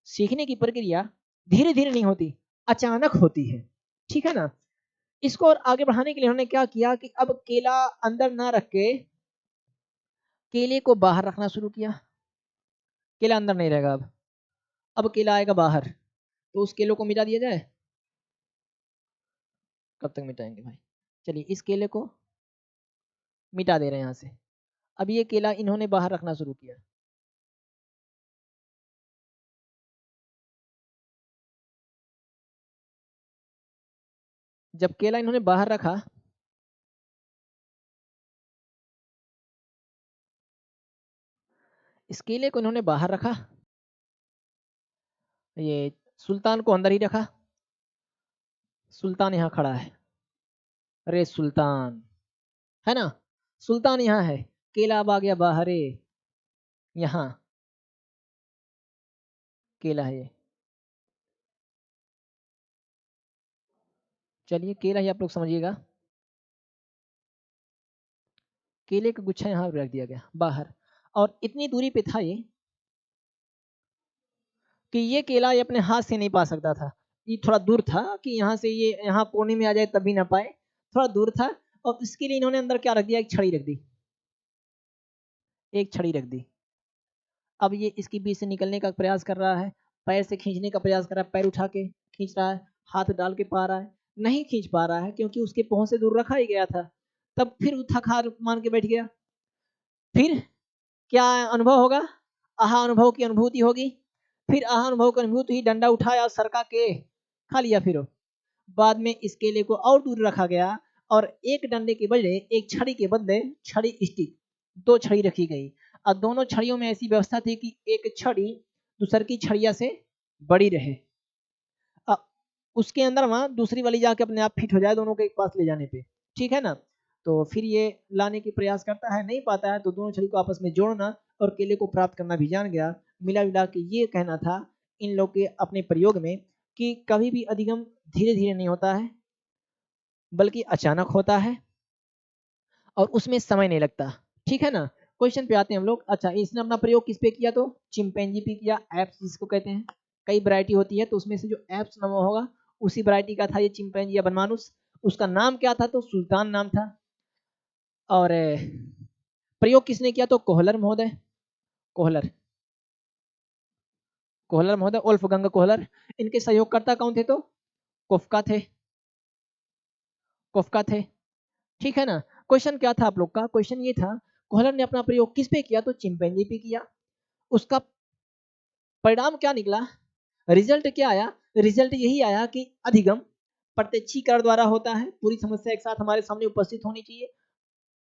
सीखने की प्रक्रिया धीरे धीरे नहीं होती, अचानक होती है। ठीक है ना। इसको और आगे बढ़ाने के लिए उन्होंने क्या किया कि अब केला अंदर ना रख के केले को बाहर रखना शुरू किया। केला अंदर नहीं रहेगा। अब केला आएगा बाहर, तो उस केले को मिटा दिया जाए। कब तक मिटाएंगे भाई? चलिए इस केले को मिटा दे रहे हैं यहाँ से। अब ये केला इन्होंने बाहर रखना शुरू किया। जब केला इन्होंने बाहर रखा, इस केले को इन्होंने बाहर रखा, ये सुल्तान को अंदर ही रखा। सुल्तान यहाँ खड़ा है, अरे सुल्तान है ना, सुल्तान यहाँ है, केला अब आ गया बाहर, यहाँ केला है ये। चलिए केला ही आप लोग समझिएगा, केले का गुच्छा यहाँ रख दिया गया बाहर, और इतनी दूरी पे था ये कि ये केला ये अपने हाथ से नहीं पा सकता था। ये थोड़ा दूर था कि यहाँ से ये यहाँ कोने में आ जाए तब भी ना पाए, थोड़ा दूर था। और इसके लिए इन्होंने अंदर क्या रख दिया, एक छड़ी रख दी, एक छड़ी रख दी। अब ये इसके बीच से निकलने का प्रयास कर रहा है, पैर से खींचने का प्रयास कर रहा है, पैर उठा के खींच रहा है, हाथ डाल के पा रहा है, नहीं खींच पा रहा है क्योंकि उसके पहुंच से दूर रखा ही गया था। तब फिर वो थक हार मान के बैठ गया। फिर क्या अनुभव होगा, आहा अनुभव की अनुभूति होगी। फिर आहा अनुभव की अनुभूति ही डंडा उठाया और सरका के खा लिया। फिर बाद में इस केले को और दूर रखा गया और एक डंडे के बदले, एक छड़ी के बदले छड़ी स्टिक, दो छड़ी रखी गई। और दोनों छड़ियों में ऐसी व्यवस्था थी कि एक छड़ी दूसर की छड़िया से बड़ी रहे। उसके अंदर वहां दूसरी वाली जाके अपने आप फिट हो जाए दोनों के एक पास ले जाने पे। ठीक है ना। तो फिर ये लाने की प्रयास करता है, नहीं पाता है, तो दोनों छड़ी को आपस में जोड़ना और केले को प्राप्त करना भी जान गया। मिला जुला के ये कहना था इन लोग के अपने प्रयोग में कि कभी भी अधिगम धीरे धीरे नहीं होता है, बल्कि अचानक होता है और उसमें समय नहीं लगता। ठीक है ना। क्वेश्चन पे आते हैं हम लोग। अच्छा, इसने अपना प्रयोग किस पे किया, तो चिंपैंजी पे किया। एप्स जिसको कहते हैं, कई वैरायटी होती है, तो उसमें से जो एप्स नाम होगा उसी वैरायटी का था ये चिंपैंजी या बनमानुस। उसका नाम क्या था, तो सुल्तान नाम था। और प्रयोग किसने किया, तो कोहलर महोदय, कोहलर, कोहलर महोदय उल्फगंग कोहलर। इनके सहयोगकर्ता कौन थे, तो कोफका थे, कोफका थे। ठीक है ना। क्वेश्चन क्या था आप लोग का, क्वेश्चन ये था कोहलर ने अपना प्रयोग किस पे किया, तो चिंपैंजी पे किया। उसका परिणाम क्या निकला, रिजल्ट क्या आया, रिजल्ट यही आया कि अधिगम प्रत्यक्षीकरण द्वारा होता है। पूरी समस्या एक साथ हमारे सामने उपस्थित होनी चाहिए।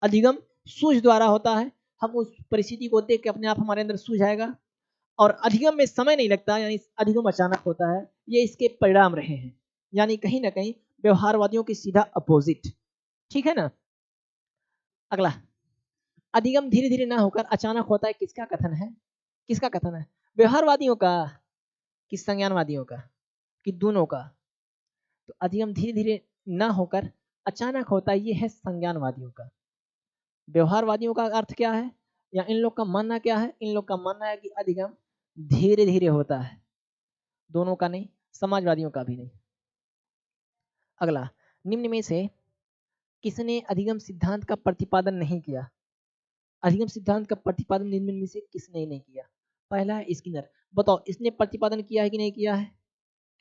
अधिगम सूझ द्वारा होता है, हम उस परिस्थिति को देख के अपने आप हमारे अंदर सूझ आएगा। और अधिगम में समय नहीं लगता, यानी अधिगम अचानक होता है। ये इसके परिणाम रहे हैं, यानी कहीं ना कहीं व्यवहारवादियों की सीधा अपोजिट। ठीक है ना। अगला, अधिगम धीरे धीरे ना होकर अचानक होता है, किसका कथन है, किसका कथन है, व्यवहारवादियों का कि संज्ञानवादियों का, कि दोनों का। तो अधिगम धीरे धीरे ना होकर अचानक होता है, ये है संज्ञानवादियों का। व्यवहारवादियों का अर्थ क्या है, या इन लोग का मानना क्या है, इन लोग का मानना है कि अधिगम धीरे धीरे होता है, दोनों का नहीं, समाजवादियों का भी नहीं। अगला, निम्न में से किसने अधिगम सिद्धांत का प्रतिपादन नहीं किया, अधिगम सिद्धांत का प्रतिपादन निम्न में से किसने नहीं किया। पहला है स्किनर। बताओ इसने प्रतिपादन किया है कि नहीं किया है,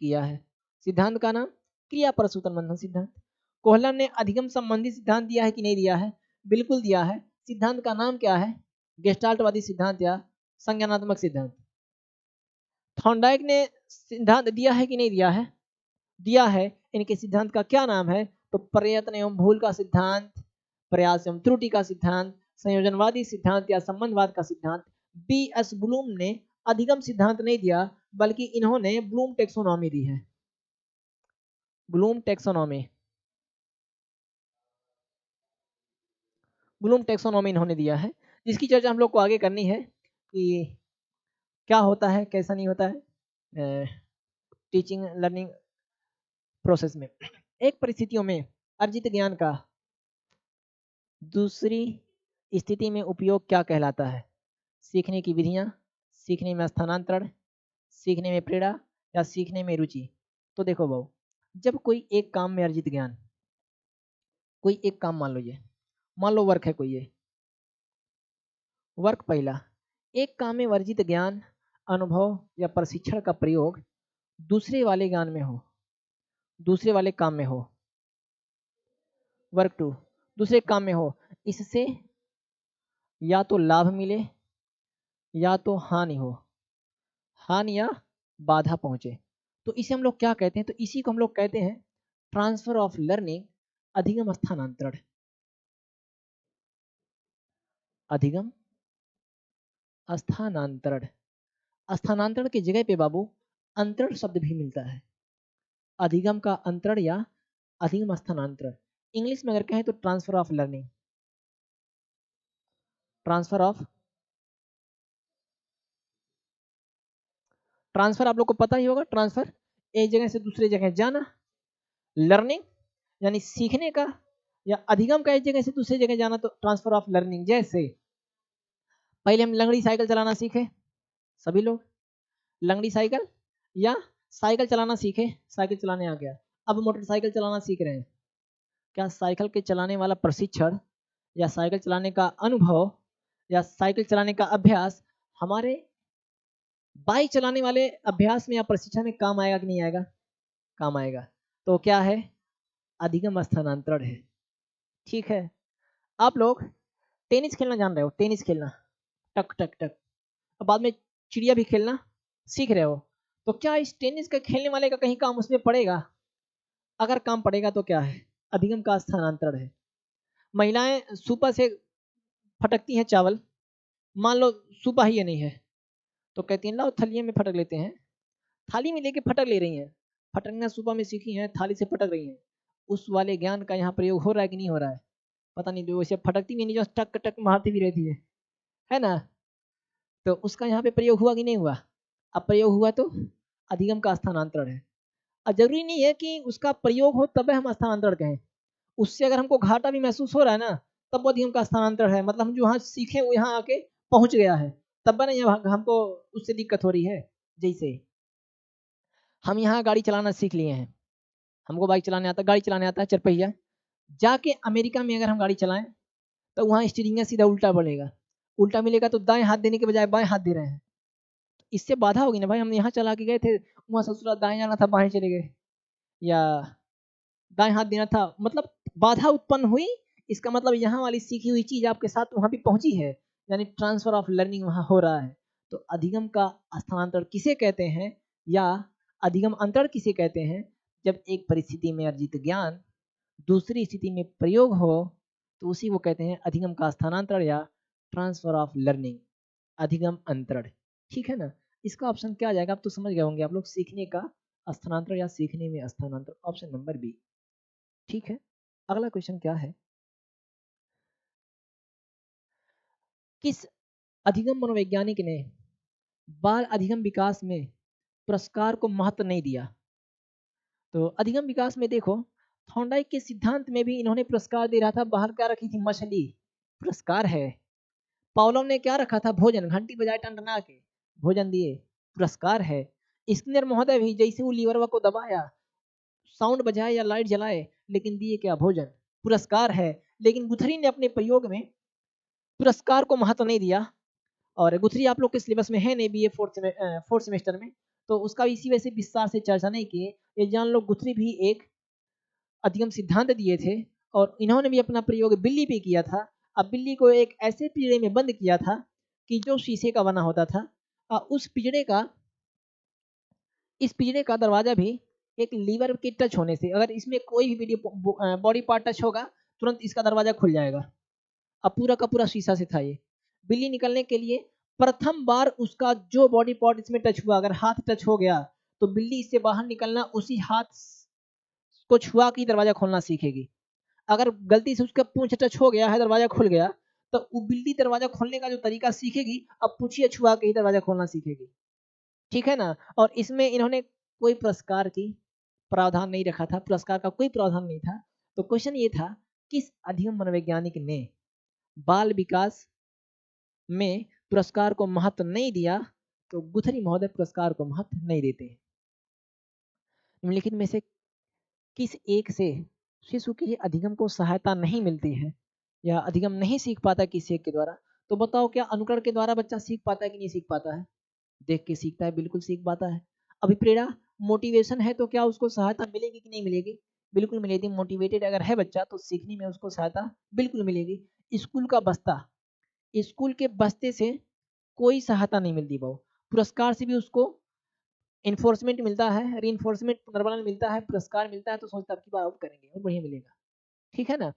किया है। सिद्धांत का नाम क्रिया प्रसूतन बंधन सिद्धांत। कोहलर ने अधिगम संबंधी सिद्धांत दिया है कि नहीं दिया है, बिल्कुल दिया है। सिद्धांत का नाम क्या है, गेस्टाल्टवादी सिद्धांत या संज्ञानात्मक सिद्धांत। थॉर्नडाइक ने सिद्धांत दिया है कि नहीं दिया है, दिया है। इनके सिद्धांत का क्या नाम है, तो प्रयत्न एवं भूल का सिद्धांत, प्रयास एवं त्रुटि का सिद्धांत, संयोजनवादी सिद्धांत या संबंधवाद का सिद्धांत। बी एस ब्लूम ने अधिगम सिद्धांत नहीं दिया, बल्कि इन्होंने ब्लूम टेक्सोनॉमी दी है, ब्लूम टेक्सोनॉमी, ब्लूम टेक्सोनॉमी इन्होंने दिया है, जिसकी चर्चा हम लोग को आगे करनी है कि क्या होता है कैसा नहीं होता है टीचिंग लर्निंग प्रोसेस में। एक परिस्थितियों में अर्जित ज्ञान का दूसरी स्थिति में उपयोग क्या कहलाता है? सीखने की विधियां, सीखने में स्थानांतरण, सीखने में प्रेरणा या सीखने में रुचि। तो देखो बहू, जब कोई एक काम में अर्जित ज्ञान, कोई एक काम मान लो वर्क है कोई, ये वर्क पहला, एक काम में वर्जित ज्ञान, अनुभव या प्रशिक्षण का प्रयोग दूसरे वाले ज्ञान में हो, दूसरे वाले काम में हो। वर्क टू, दूसरे काम में हो, इससे या तो लाभ मिले या तो हानि हो, हानि या बाधा पहुंचे, तो इसे हम लोग क्या कहते हैं? तो इसी को हम लोग कहते हैं ट्रांसफर ऑफ लर्निंग, अधिगम स्थानांतरण। अधिगम स्थानांतरण, स्थानांतरण की जगह पे बाबू अंतरण शब्द भी मिलता है। अधिगम का अंतरण या अधिगम स्थानांतरण, इंग्लिश में अगर कहें तो transfer of learning, transfer of, transfer आप लोग को पता ही होगा, ट्रांसफर एक जगह से दूसरे जगह जाना, लर्निंग यानी सीखने का, या अधिगम का एक जगह से दूसरे जगह जाना, तो ट्रांसफर ऑफ लर्निंग। जैसे पहले हम लंगड़ी साइकिल चलाना सीखे, सभी लोग लंगड़ी साइकिल या साइकिल चलाना सीखे, साइकिल चलाने आ गया, अब मोटरसाइकिल चलाना सीख रहे हैं। क्या साइकिल के चलाने वाला प्रशिक्षण या साइकिल चलाने का अनुभव या साइकिल चलाने का अभ्यास हमारे बाइक चलाने वाले अभ्यास में या प्रशिक्षण में काम आएगा कि नहीं आएगा? काम आएगा। तो क्या है? अधिगम स्थानांतरण है। ठीक है, आप लोग टेनिस खेलना जान रहे हो, टेनिस खेलना, टक टक टक, अब बाद में चिड़िया भी खेलना सीख रहे हो, तो क्या इस टेनिस का खेलने वाले का कहीं काम उसमें पड़ेगा? अगर काम पड़ेगा तो क्या है? अधिगम का स्थानांतरण है। महिलाएं सुपा से फटकती हैं चावल, मान लो सुपा ही ये नहीं है, तो कहती हैं लाओ थलिए में फटक लेते हैं, थाली में लेके फटक ले रही हैं, फटकना सुपा में सीखी हैं, थाली से फटक रही हैं। उस वाले ज्ञान का यहाँ प्रयोग हो रहा है कि नहीं हो रहा है? पता नहीं, वैसे फटकती भी नहीं, जो टक टक मारती भी रहती है ना? तो उसका यहाँ पे प्रयोग हुआ कि नहीं हुआ? अब प्रयोग हुआ तो अधिगम का स्थानांतरण है। अब जरूरी नहीं है कि उसका प्रयोग हो तब हम स्थानांतरण कहें, उससे अगर हमको घाटा भी महसूस हो रहा है ना, तब वो अधिगम का स्थानांतरण है, मतलब हम जो वहाँ सीखे वो यहाँ आके पहुंच गया है, तब ना यहाँ हमको उससे दिक्कत हो रही है। जैसे हम यहाँ गाड़ी चलाना सीख लिए हैं, हमको बाइक चलाने आता, गाड़ी चलाने आता है चरपहिया, जाके अमेरिका में अगर हम गाड़ी चलाएं तो वहाँ स्टीयरिंग सीधा उल्टा बढ़ेगा, उल्टा मिलेगा तो दाएं हाथ देने के बजाय बाएं हाथ दे रहे हैं, इससे बाधा होगी ना भाई। हम यहाँ चला के गए थे, वहाँ ससुराल दाएं जाना था बाएं चले गए, या दाएं हाथ देना था, मतलब बाधा उत्पन्न हुई। इसका मतलब यहाँ वाली सीखी हुई चीज आपके साथ वहां भी पहुंची है, यानी ट्रांसफर ऑफ लर्निंग वहां हो रहा है। तो अधिगम का स्थानांतरण किसे कहते हैं, या अधिगम अंतरण किसे कहते हैं? जब एक परिस्थिति में अर्जित ज्ञान दूसरी स्थिति में प्रयोग हो, तो उसी को कहते हैं अधिगम का स्थानांतरण या ट्रांसफर ऑफ लर्निंग, अधिगम अंतरण। ठीक है ना? इसका ऑप्शन क्या आ जाएगा? आप तो समझ गए होंगे आप लोग, सीखने का स्थानांतरण या सीखने में स्थानांतरण, ऑप्शन नंबर बी। ठीक है, अगला क्वेश्चन क्या है? किस अधिगम मनोवैज्ञानिक ने बाल अधिगम विकास में पुरस्कार को महत्व नहीं दिया? तो अधिगम विकास में देखो, थॉर्नडाइक के सिद्धांत में भी इन्होंने पुरस्कार दे रहा था, बाहर क्या रखी थी? मछली, पुरस्कार है। पावलोव ने क्या रखा था? भोजन, घंटी बजाए टनटना के भोजन दिए, पुरस्कार है। स्किनर महोदय भी जैसे वो लीवर को दबाया, साउंड बजाए या लाइट जलाए, लेकिन दिए क्या? भोजन, पुरस्कार है। लेकिन गुथरी ने अपने प्रयोग में पुरस्कार को महत्व नहीं दिया, और गुथरी आप लोग के सिलेबस में है नहीं, बीए फोर्थ सेमेस्टर में, तो उसका इसी वजह से विस्तार से चर्चा नहीं किए। ये जान लो गुथरी भी एक अधिगम सिद्धांत दिए थे, और इन्होंने भी अपना प्रयोग बिल्ली पे किया था। अब बिल्ली को एक ऐसे पिंजरे में बंद किया था कि जो शीशे का बना होता था, उस पिंजरे का, इस पिंजरे का दरवाजा भी एक लीवर के टच होने से, अगर इसमें कोई भी बॉडी पार्ट टच होगा, तुरंत इसका दरवाजा खुल जाएगा। अब पूरा का पूरा शीशा से था ये। बिल्ली निकलने के लिए प्रथम बार उसका जो बॉडी पार्ट इसमें टच हुआ, अगर हाथ टच हो गया, तो बिल्ली इससे बाहर निकलना उसी हाथ को छुआ के दरवाजा खोलना सीखेगी। अगर गलती से उसका पूंछ टच हो गया है, दरवाजा खुल गया, तो वो बिल्ली दरवाजा खोलने का जो तरीका सीखेगी, अब पूछिए छुआ के ही दरवाजा खोलना सीखेगी। ठीक है ना? और इसमें इन्होंने कोई पुरस्कार की प्रावधान नहीं रखा था, पुरस्कार का कोई प्रावधान नहीं था। तो क्वेश्चन ये था किस अधिगम मनोवैज्ञानिक ने बाल विकास में पुरस्कार को महत्व नहीं दिया? तो गुथरी महोदय पुरस्कार को महत्व नहीं देते। निम्नलिखित में से किस एक से शिशु की अधिगम को सहायता नहीं मिलती है या अधिगम नहीं सीख पाता किसी एक के द्वारा? तो बताओ, क्या अनुकरण के द्वारा बच्चा सीख पाता है कि नहीं सीख पाता है? देख के सीखता है, बिल्कुल सीख पाता है। अभिप्रेरणा मोटिवेशन है तो क्या उसको सहायता मिलेगी कि नहीं मिलेगी? बिल्कुल मिलेगी। मोटिवेटेड अगर है बच्चा तो सीखने में उसको सहायता बिल्कुल मिलेगी। स्कूल का बस्ता, स्कूल के बस्ते से कोई सहायता नहीं मिलती भाव। पुरस्कार से भी उसको इन्फोर्समेंट मिलता है, रीइंफोर्समेंट पुनर्बलन मिलता है, पुरस्कार मिलता है, तो सोचता अब की बार और करेंगे और बढ़िया मिलेगा। ठीक है ना?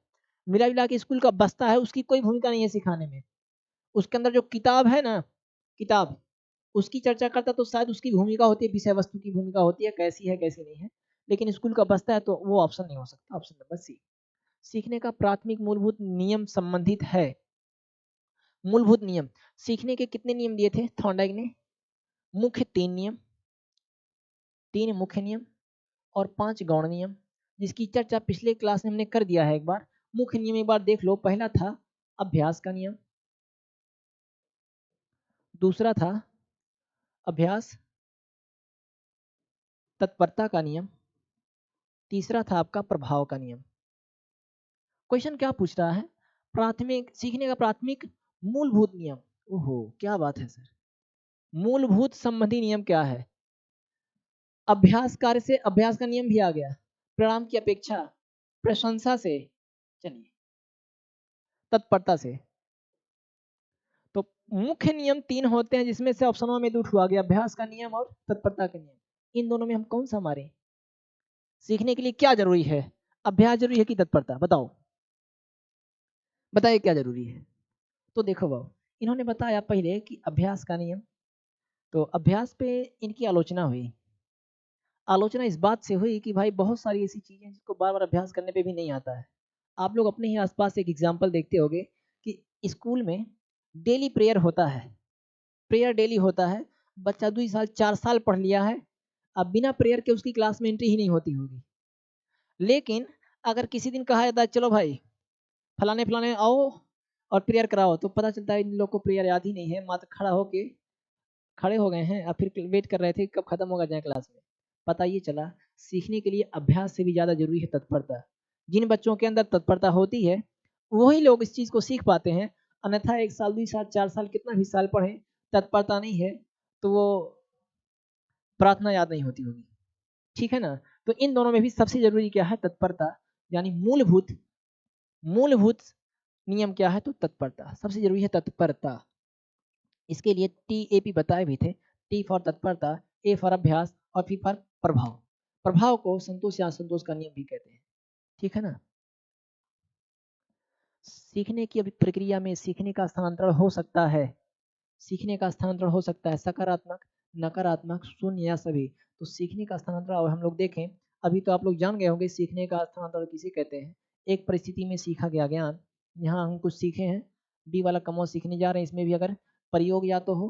मिला जुला के स्कूल का बस्ता है, उसकी कोई भूमिका नहीं है सिखाने में। उसके अंदर जो किताब है ना, किताब उसकी चर्चा करता तो शायद उसकी भूमिका होती है, विषय वस्तु की भूमिका होती है, कैसी है कैसी नहीं है। लेकिन स्कूल का बस्ता है तो वो ऑप्शन नहीं हो सकता। Option number C. सीखने का प्राथमिक मूलभूत नियम संबंधित है। मूलभूत नियम, सीखने के कितने नियम दिए थे थॉर्नडाइक ने? मुख्य 3 नियम, 3 मुख्य नियम और 5 गौण नियम, जिसकी चर्चा पिछले क्लास में हमने कर दिया है एक बार। मुख्य नियम एक बार देख लो। पहला था अभ्यास का नियम, दूसरा था अभ्यास तत्परता का नियम, तीसरा था आपका प्रभाव का नियम। क्वेश्चन क्या पूछ रहा है? प्राथमिक सीखने का प्राथमिक मूलभूत नियम। ओहो क्या बात है सर, मूलभूत संबंधी नियम क्या है? अभ्यास कार्य से अभ्यास का नियम भी आ गया, परिणाम की अपेक्षा, प्रशंसा से, चलिए तत्परता से। तो मुख्य नियम 3 होते हैं, जिसमें से ऑप्शनों में 2 हुआ गया, अभ्यास का नियम और तत्परता का नियम। इन दोनों में हम कौन सा मारे? सीखने के लिए क्या जरूरी है? अभ्यास जरूरी है कि तत्परता? बताओ बताइए क्या जरूरी है। तो देखो बाबू, इन्होंने बताया पहले कि अभ्यास का नियम। तो अभ्यास पे इनकी आलोचना हुई। आलोचना इस बात से हुई कि भाई बहुत सारी ऐसी चीजें जिसको बार बार अभ्यास करने पे भी नहीं आता है। आप लोग अपने ही आसपास एक एग्जाम्पल देखते होंगे कि स्कूल में डेली प्रेयर होता है, प्रेयर डेली होता है। बच्चा 2 साल 4 साल पढ़ लिया है, अब बिना प्रेयर के उसकी क्लास में एंट्री ही नहीं होती होगी। लेकिन अगर किसी दिन कहा जाता है चलो भाई फलाने फलाने आओ और प्रेयर कराओ, तो पता चलता है इन लोग को प्रेयर याद ही नहीं है, मात्र खड़े हो गए हैं और फिर वेट कर रहे थे कब खत्म होगा जाए क्लास में। पता ये चला सीखने के लिए अभ्यास से भी ज़्यादा जरूरी है तत्परता। जिन बच्चों के अंदर तत्परता होती है वही लोग इस चीज़ को सीख पाते हैं। अन्यथा 1 साल 2 साल 4 साल कितना भी साल पढ़े, तत्परता नहीं है तो वो प्रार्थना याद नहीं होती होगी। ठीक है ना? तो इन दोनों में भी सबसे जरूरी क्या है? तत्परता। यानी मूलभूत मूलभूत नियम क्या है? तो तत्परता सबसे जरूरी है, तत्परता। इसके लिए TAP बताए भी थे। T फॉर तत्परता, A फॉर अभ्यास और P फॉर प्रभाव। प्रभाव को संतोष या असंतोष का नियम भी कहते हैं। ठीक है ना? सीखने की प्रक्रिया में सीखने का स्थानांतरण हो सकता है। सीखने का स्थानांतरण हो सकता है सकारात्मक, नकारात्मक, शून्य या सभी। तो सीखने का स्थानांतरण अब हम लोग देखें। अभी तो आप लोग जान गए होंगे सीखने का स्थानांतरण किसे कहते हैं। एक परिस्थिति में सीखा गया ज्ञान, यहाँ हम कुछ सीखे हैं, बी वाला कमो सीखने जा रहे हैं, इसमें भी अगर प्रयोग या तो हो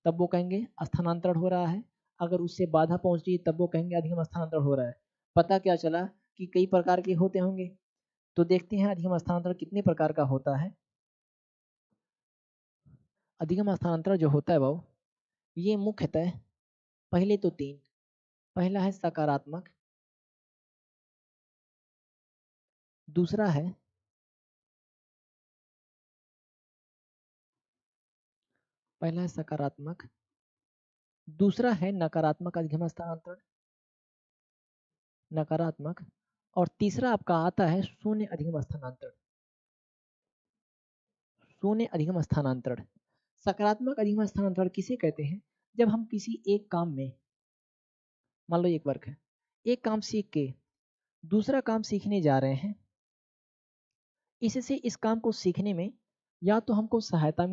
तब वो कहेंगे स्थानांतरण हो रहा है, अगर उससे बाधा पहुंच रही है तब वो कहेंगे अधिगम स्थानांतरण हो रहा है। पता क्या चला कि कई प्रकार के होते होंगे। तो देखते हैं अधिगम स्थानांतरण कितने प्रकार का होता है। अधिगम स्थानांतरण जो होता है वो ये मुख्यतः पहले तो 3। पहला है सकारात्मक, दूसरा है पहला है सकारात्मक, दूसरा है नकारात्मक अधिगम स्थानांतरण, नकारात्मक, और तीसरा आपका आता है शून्य अधिगम स्थानांतरण। शून्य अधिगम स्थानांतरण। सकारात्मक अधिगम स्थानांतरण किसे कहते हैं? जब हम किसी एक काम में, मान लो एक वर्ग है, एक काम सीख के दूसरा काम सीखने जा रहे हैं, इससे इस काम को सीखने में या तो हमको सहायता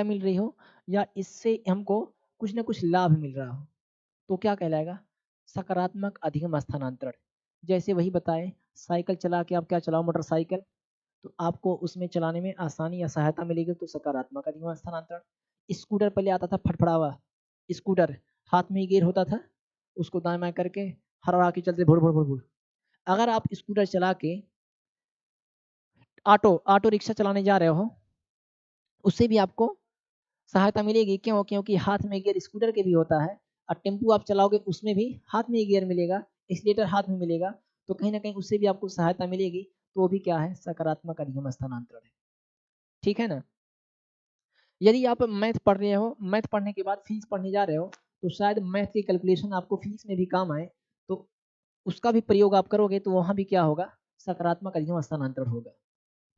मिल रही हो या इससे हमको कुछ ना कुछ लाभ मिल रहा हो, तो क्या कहलाएगा? सकारात्मक अधिगम स्थानांतरण। जैसे वही बताए, साइकिल चला के आप क्या चलाओ, मोटरसाइकिल, तो आपको उसमें चलाने में आसानी या सहायता मिलेगी, तो सकारात्मक अधिगम स्थानांतरण। स्कूटर पहले आता था फटफड़ावा स्कूटर, हाथ में ही गियर होता था, उसको दाएं बाएं करके हरा के चलते भुड़ भुड़ भुड़ भुड़। अगर आप स्कूटर चला के ऑटो रिक्शा चलाने जा रहे हो, उससे भी आपको सहायता मिलेगी। क्यों? क्योंकि हाथ में गियर स्कूटर के भी होता है, और टेम्पू आप चलाओगे उसमें भी हाथ में गियर मिलेगा, एक्सीलेटर हाथ में मिलेगा, तो कहीं ना कहीं उससे भी आपको सहायता मिलेगी। तो वो भी क्या है? सकारात्मक अधिगम स्थानांतरण है। ठीक है ना? यदि आप मैथ पढ़ रहे हो, मैथ पढ़ने के बाद फिजिक्स पढ़ने जा रहे हो, तो शायद मैथ की कैलकुलेशन आपको फिजिक्स में भी काम आए, तो उसका भी प्रयोग आप करोगे, तो वहाँ भी क्या होगा? सकारात्मक अधिगम स्थानांतरण होगा।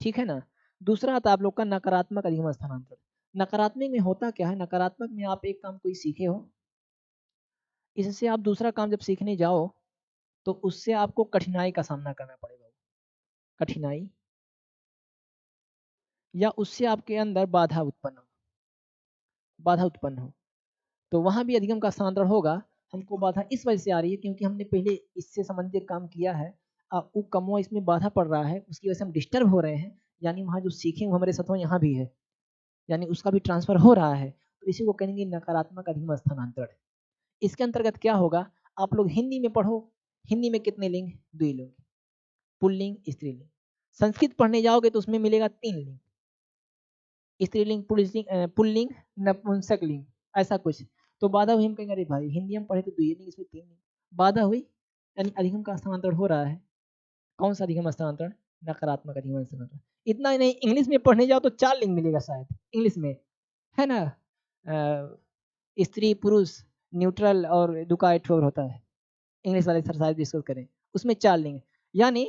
ठीक है ना? दूसरा आता है आप लोग का नकारात्मक अधिगम स्थानांतरण। नकारात्मक में होता क्या है? नकारात्मक में आप एक काम कोई सीखे हो, इससे आप दूसरा काम जब सीखने जाओ, तो उससे आपको कठिनाई का सामना करना पड़ेगा। कठिनाई, या उससे आपके अंदर बाधा उत्पन्न हो, तो वहाँ भी अधिगम का स्थानांतरण होगा। हमको बाधा इस वजह से आ रही है क्योंकि हमने पहले इससे संबंधित काम किया है, वो कमवा इसमें बाधा पड़ रहा है, उसकी वजह से हम डिस्टर्ब हो रहे हैं, यानी वहाँ जो सीखें वो हमारे साथ यहाँ भी है, यानी उसका भी ट्रांसफर हो रहा है, तो इसी को कहेंगे नकारात्मक अधिगम स्थानांतरण। इसके अंतर्गत क्या होगा? आप लोग हिंदी में पढ़ो, हिंदी में कितने लिंग? द्विलिंग, पुल्लिंग, स्त्रीलिंग। संस्कृत पढ़ने जाओगे तो उसमें मिलेगा 3 लिंग, स्त्रीलिंग, पुल्लिंग, नपुंसक लिंग, ऐसा कुछ। तो बाधा हुई, हम कहेंगे अरे भाई हिंदी हम पढ़े तो द्विलिंग, इसमें 3 लिंग, बाधा हुई, यानी अधिगम का स्थानांतरण हो रहा है। कौन सा अधिगम स्थानांतरण? नकारात्मक अधिगम स्थानांतरण। इतना ही नहीं, इंग्लिश में पढ़ने जाओ तो 4 लिंग मिलेगा शायद इंग्लिश में, है ना? स्त्री, पुरुष, न्यूट्रल और डुकाइट फोर होता है, इंग्लिश वाले एक्सरसाइज डिस्कस करें, उसमें 4 लिंग। यानी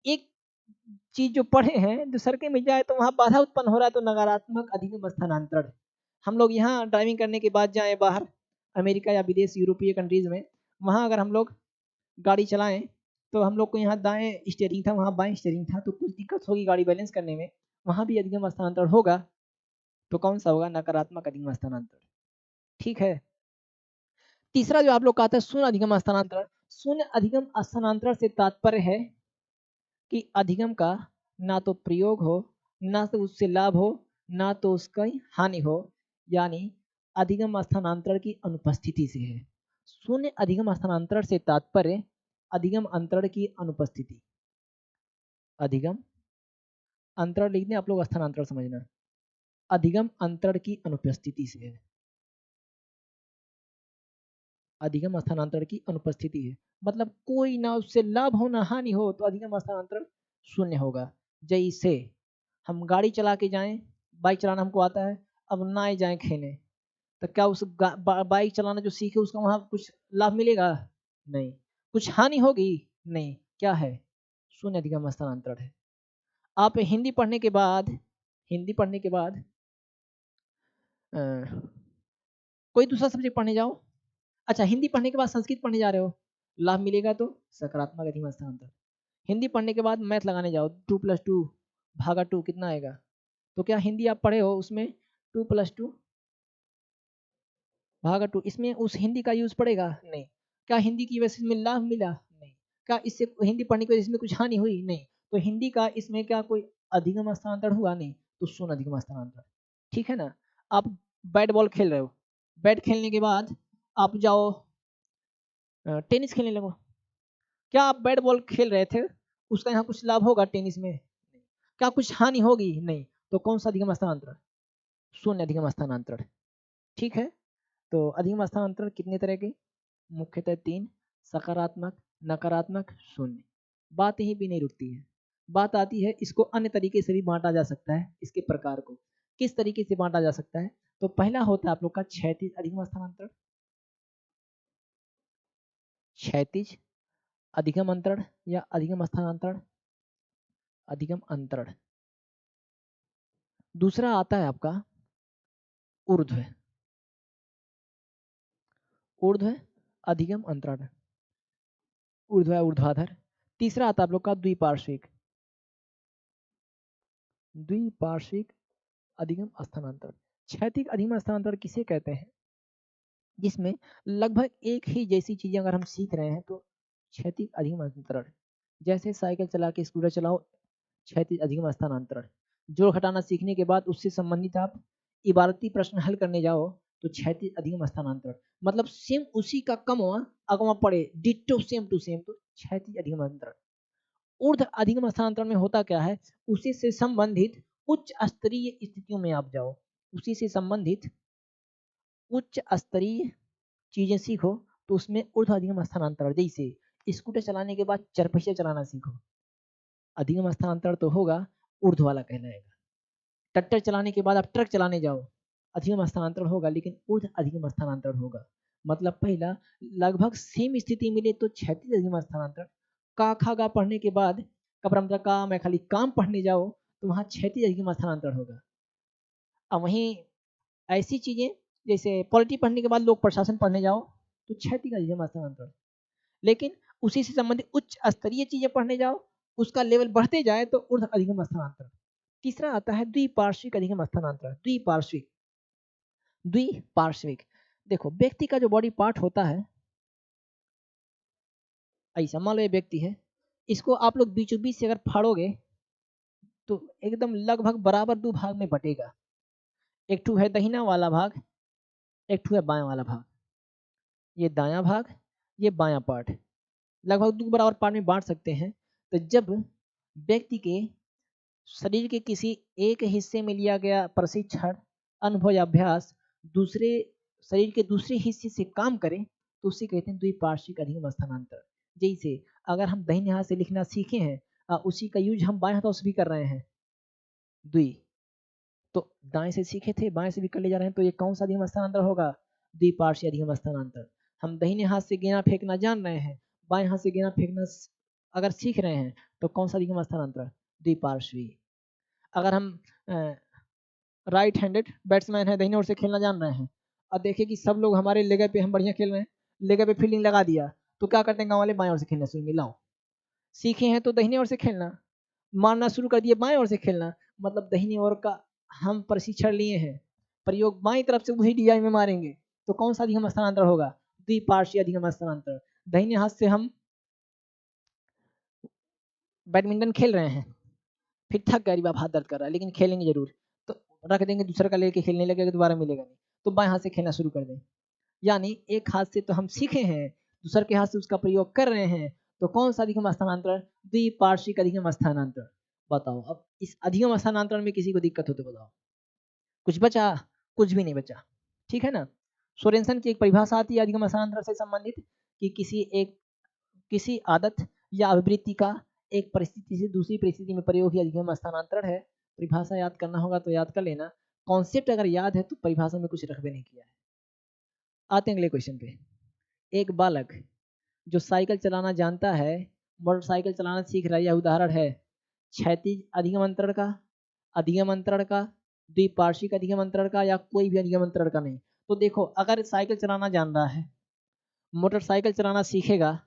एक चीज जो पढ़े हैं, दूसर के मिल जाए तो वहाँ बाधा उत्पन्न हो रहा है, तो नकारात्मक अधिगम स्थानांतरण। हम लोग यहाँ ड्राइविंग करने के बाद जाएं बाहर, अमेरिका या विदेश, यूरोपीय कंट्रीज में, वहाँ अगर हम लोग गाड़ी चलाएं, तो हम लोग को यहाँ दाएं स्टीयरिंग था, वहाँ बाएं स्टीयरिंग था, तो कुछ दिक्कत होगी गाड़ी बैलेंस करने में, वहाँ भी अधिगम स्थानांतरण होगा। तो कौन सा होगा? नकारात्मक अधिगम स्थानांतरण। ठीक है। तीसरा जो आप लोग का आता है शून्य अधिगम स्थानांतरण। शून्य अधिगम स्थानांतरण से तात्पर्य है कि अधिगम का ना तो प्रयोग हो, ना तो उससे लाभ हो, ना तो उसका हानि हो, यानी अधिगम स्थानांतरण की अनुपस्थिति से है। शून्य अधिगम स्थानांतरण से तात्पर्य अधिगम अंतरण की अनुपस्थिति। अधिगम अंतरण लिखने आप लोग स्थानांतरण समझना, अधिगम अंतरण की अनुपस्थिति से है। अधिगम स्थानांतरण की अनुपस्थिति है, मतलब कोई ना उससे लाभ हो ना हानि हो, तो अधिगम स्थानांतरण शून्य होगा। जैसे हम गाड़ी चला के जाएं, बाइक चलाना हमको आता है, अब ना ही जाएं खेलने, तो क्या उस बाइक चलाना जो सीखे उसका वहाँ कुछ लाभ मिलेगा? नहीं। कुछ हानि होगी? नहीं। क्या है? शून्य अधिगम स्थानांतरण है। आप हिंदी पढ़ने के बाद, हिंदी पढ़ने के बाद कोई दूसरा सब्जेक्ट पढ़ने जाओ, अच्छा हिंदी पढ़ने के बाद संस्कृत पढ़ने जा रहे हो, लाभ मिलेगा तो सकारात्मक अधिगम स्थानांतरण। हिंदी पढ़ने के बाद मैथ लगाने जाओ, 2+2 भागा 2 कितना आएगा? तो क्या हिंदी आप पढ़े हो, उसमें 2+2 भागा 2, इसमें उस हिंदी का यूज पड़ेगा? नहीं। क्या हिंदी की वजह से इसमें लाभ मिला? नहीं। क्या इससे हिंदी पढ़ने की वजह से इसमें कुछ हानि हुई? नहीं। तो हिंदी का इसमें क्या कोई अधिगम स्थानांतरण हुआ? नहीं। तो शून्य अधिगम स्थानांतरण। ठीक है ना? आप बैट बॉल खेल रहे हो, बैट खेलने के बाद आप जाओ टेनिस खेलने लगो, क्या आप बैट बॉल खेल रहे थे, उसका यहाँ कुछ लाभ होगा टेनिस में? नहीं। क्या कुछ हानि होगी? नहीं। तो कौन सा अधिगम स्थानांतरण? शून्य अधिगम स्थानांतरण। ठीक है। तो अधिगम स्थानांतरण कितने तरह के? मुख्यतः 3, सकारात्मक, नकारात्मक, शून्य। बात यहीं भी नहीं रुकती है, बात आती है इसको अन्य तरीके से भी बांटा जा सकता है। इसके प्रकार को किस तरीके से बांटा जा सकता है? तो पहला होता है आप लोग का क्षैतिज अधिगम स्थानांतरण, क्षैतिज अधिगम अंतरण या अधिगम स्थानांतरण, अधिगम अंतरण। दूसरा आता है आपका ऊर्ध्व, ऊर्ध्व अधिगम अंतरण, ऊर्ध्व ऊर्ध्वाधर। तीसरा आता है आप लोग का द्विपार्श्विक, द्विपार्श्विक अधिगम स्थानांतरण। क्षैतिज अधिगम स्थानांतरण किसे कहते हैं? जिसमें लगभग एक ही जैसी चीजें अगर हम सीख रहे हैं तो क्षैतिज अधिगम अंतरण। जैसे साइकिल चला के स्कूटर चलाओ, क्षैतिज अधिगम स्थानांतरण। जोड़ घटाना सीखने के बाद उससे संबंधित आप इबारती प्रश्न हल करने जाओ, तो क्षैतिज अधिगम स्थानांतरण मतलब सेम उसी का कम अगवा पड़े, डिट्टो सेम टू सेम, तो क्षैतिज अधिगम स्थानांतरण। ऊर्ध्व अधिगम स्थानांतरण में होता क्या है, उसी से संबंधित उच्च स्तरीय स्थितियों में आप जाओ, उसी से संबंधित उच्च स्तरीय चीजें सीखो, तो उसमें ऊर्ध्व अधिगम स्थानांतरण, जैसे स्कूटर चलाने के बाद चरपहिया चलाना सीखो, अधिगम स्थानांतरण तो होगा, ऊर्ध्व वाला कहलाएगा। ट्रैक्टर चलाने के बाद आप ट्रक चलाने जाओ, अधिगम स्थानांतरण होगा, लेकिन ऊर्ध्व अधिगम स्थानांतरण होगा। मतलब पहला लगभग सेम स्थिति मिले तो क्षैतिज अधिगम स्थानांतरण, का खा गा पढ़ने के बाद कपरम का मैं खाली काम पढ़ने जाओ तो वहां क्षैतिज अधिगम स्थानांतरण होगा। अब वहीं ऐसी चीजें जैसे पॉलिटी पढ़ने के बाद लोग प्रशासन पढ़ने जाओ तो क्षैतिज अधिगम स्थानांतरण, लेकिन उसी से संबंधित उच्च स्तरीय चीजें पढ़ने जाओ, उसका लेवल बढ़ते जाए तो ऊर्ध्व अधिगम स्थानांतरण। तीसरा आता है द्विपार्श्विक अधिगम स्थानांतरण। द्विपार्श्विक, द्विपार्श्विक देखो व्यक्ति का जो बॉडी पार्ट होता है, ऐसा मान लो ये व्यक्ति है, इसको आप लोग बीचों बीच से अगर फाड़ोगे तो एकदम लगभग बराबर दो भाग में बटेगा। एक ठू है दहिना वाला भाग, एक ठू है बायां वाला भाग, ये दायां भाग, ये बायां पार्ट, लगभग दो बराबर पार्ट में बांट सकते हैं। तो जब व्यक्ति के शरीर के किसी एक हिस्से में लिया गया प्रशिक्षण, अनुभव या अभ्यास दूसरे शरीर के दूसरे हिस्से से काम करे तो उसे कहते हैं द्विपार्श्विक अधिगम स्थानांतरण। जैसे अगर हम दाहिने हाथ से लिखना सीखे हैं, उसी का यूज हम बाएं हाथ से भी कर रहे हैं, द्वि, तो दाएं से सीखे थे बाएं से भी कर ले जा रहे हैं, तो ये कौन सा अधिगम स्थानांतरण होगा, द्विपार्श्विक अधिगम स्थानांतरण। हम दाहिने हाथ से गेना फेंकना जान रहे हैं, बाएं हाथ से गेना फेंकना अगर सीख रहे हैं तो कौन सा अधिगम स्थानांतरण, द्विपार्श्विक। अगर हम राइट हैंडेड बैट्समैन है, दाहिने ओर से खेलना जान रहे हैं, और देखे कि सब लोग हमारे लेगे पे हम बढ़िया खेल रहे हैं, लेगे पे फील्डिंग लगा दिया, तो क्या करते हैं गांव वाले, बाएं ओर से खेलना शुरू में लाओ, सीखे हैं तो दाहिने ओर से खेलना, मारना शुरू कर दिए बाएं ओर से खेलना, मतलब दाहिने ओर का हम प्रशिक्षण लिए हैं, प्रयोग बाएं तरफ से वही डीआई में मारेंगे, तो कौन सा अधिगम स्थानांतरण होगा, द्विपार्श्विक अधिगम स्थानांतरण। दाहिने हाथ से हम बैडमिंटन खेल रहे हैं, फिर थक गए, हाथ दर्द कर रहा है, लेकिन खेलेंगे जरूर, तो रख देंगे, दूसरा का लेके खेलने लगेगा, दोबारा मिलेगा नहीं, तो बाएं हाथ से खेलना शुरू कर दें। यानी एक हाथ से तो हम सीखे हैं, दूसरे के हाथ से उसका प्रयोग कर रहे हैं, तो कौन सा अधिगम स्थानांतरण, द्विपार्श्विक अधिगम स्थानांतरण। बताओ अब इस अधिगम स्थानांतरण में किसी को दिक्कत हो तो बताओ, कुछ बचा, कुछ भी नहीं बचा, ठीक है ना। सोरेनसन की एक परिभाषा आती है अधिगम स्थानांतरण से संबंधित कि किसी आदत या अभिवृत्ति का एक परिस्थिति से दूसरी परिस्थिति में प्रयोग ही अधिगम स्थानांतरण है। परिभाषा याद करना होगा तो याद कर लेना, कॉन्सेप्ट अगर याद है तो परिभाषा में कुछ रखबे नहीं किया है। आते हैं अगले क्वेश्चन पे। एक बालक जो साइकिल चलाना जानता है, मोटरसाइकिल चलाना सीख रहा है, यह उदाहरण है क्षैतिज अधिगम अंतरण का, अधिगम अंतरण का, द्विपार्श्विक अधिगम अंतरण का, या कोई भी अधिगम अंतरण का नहीं। तो देखो अगर साइकिल चलाना जान रहा है, मोटरसाइकिल चलाना सीखेगा,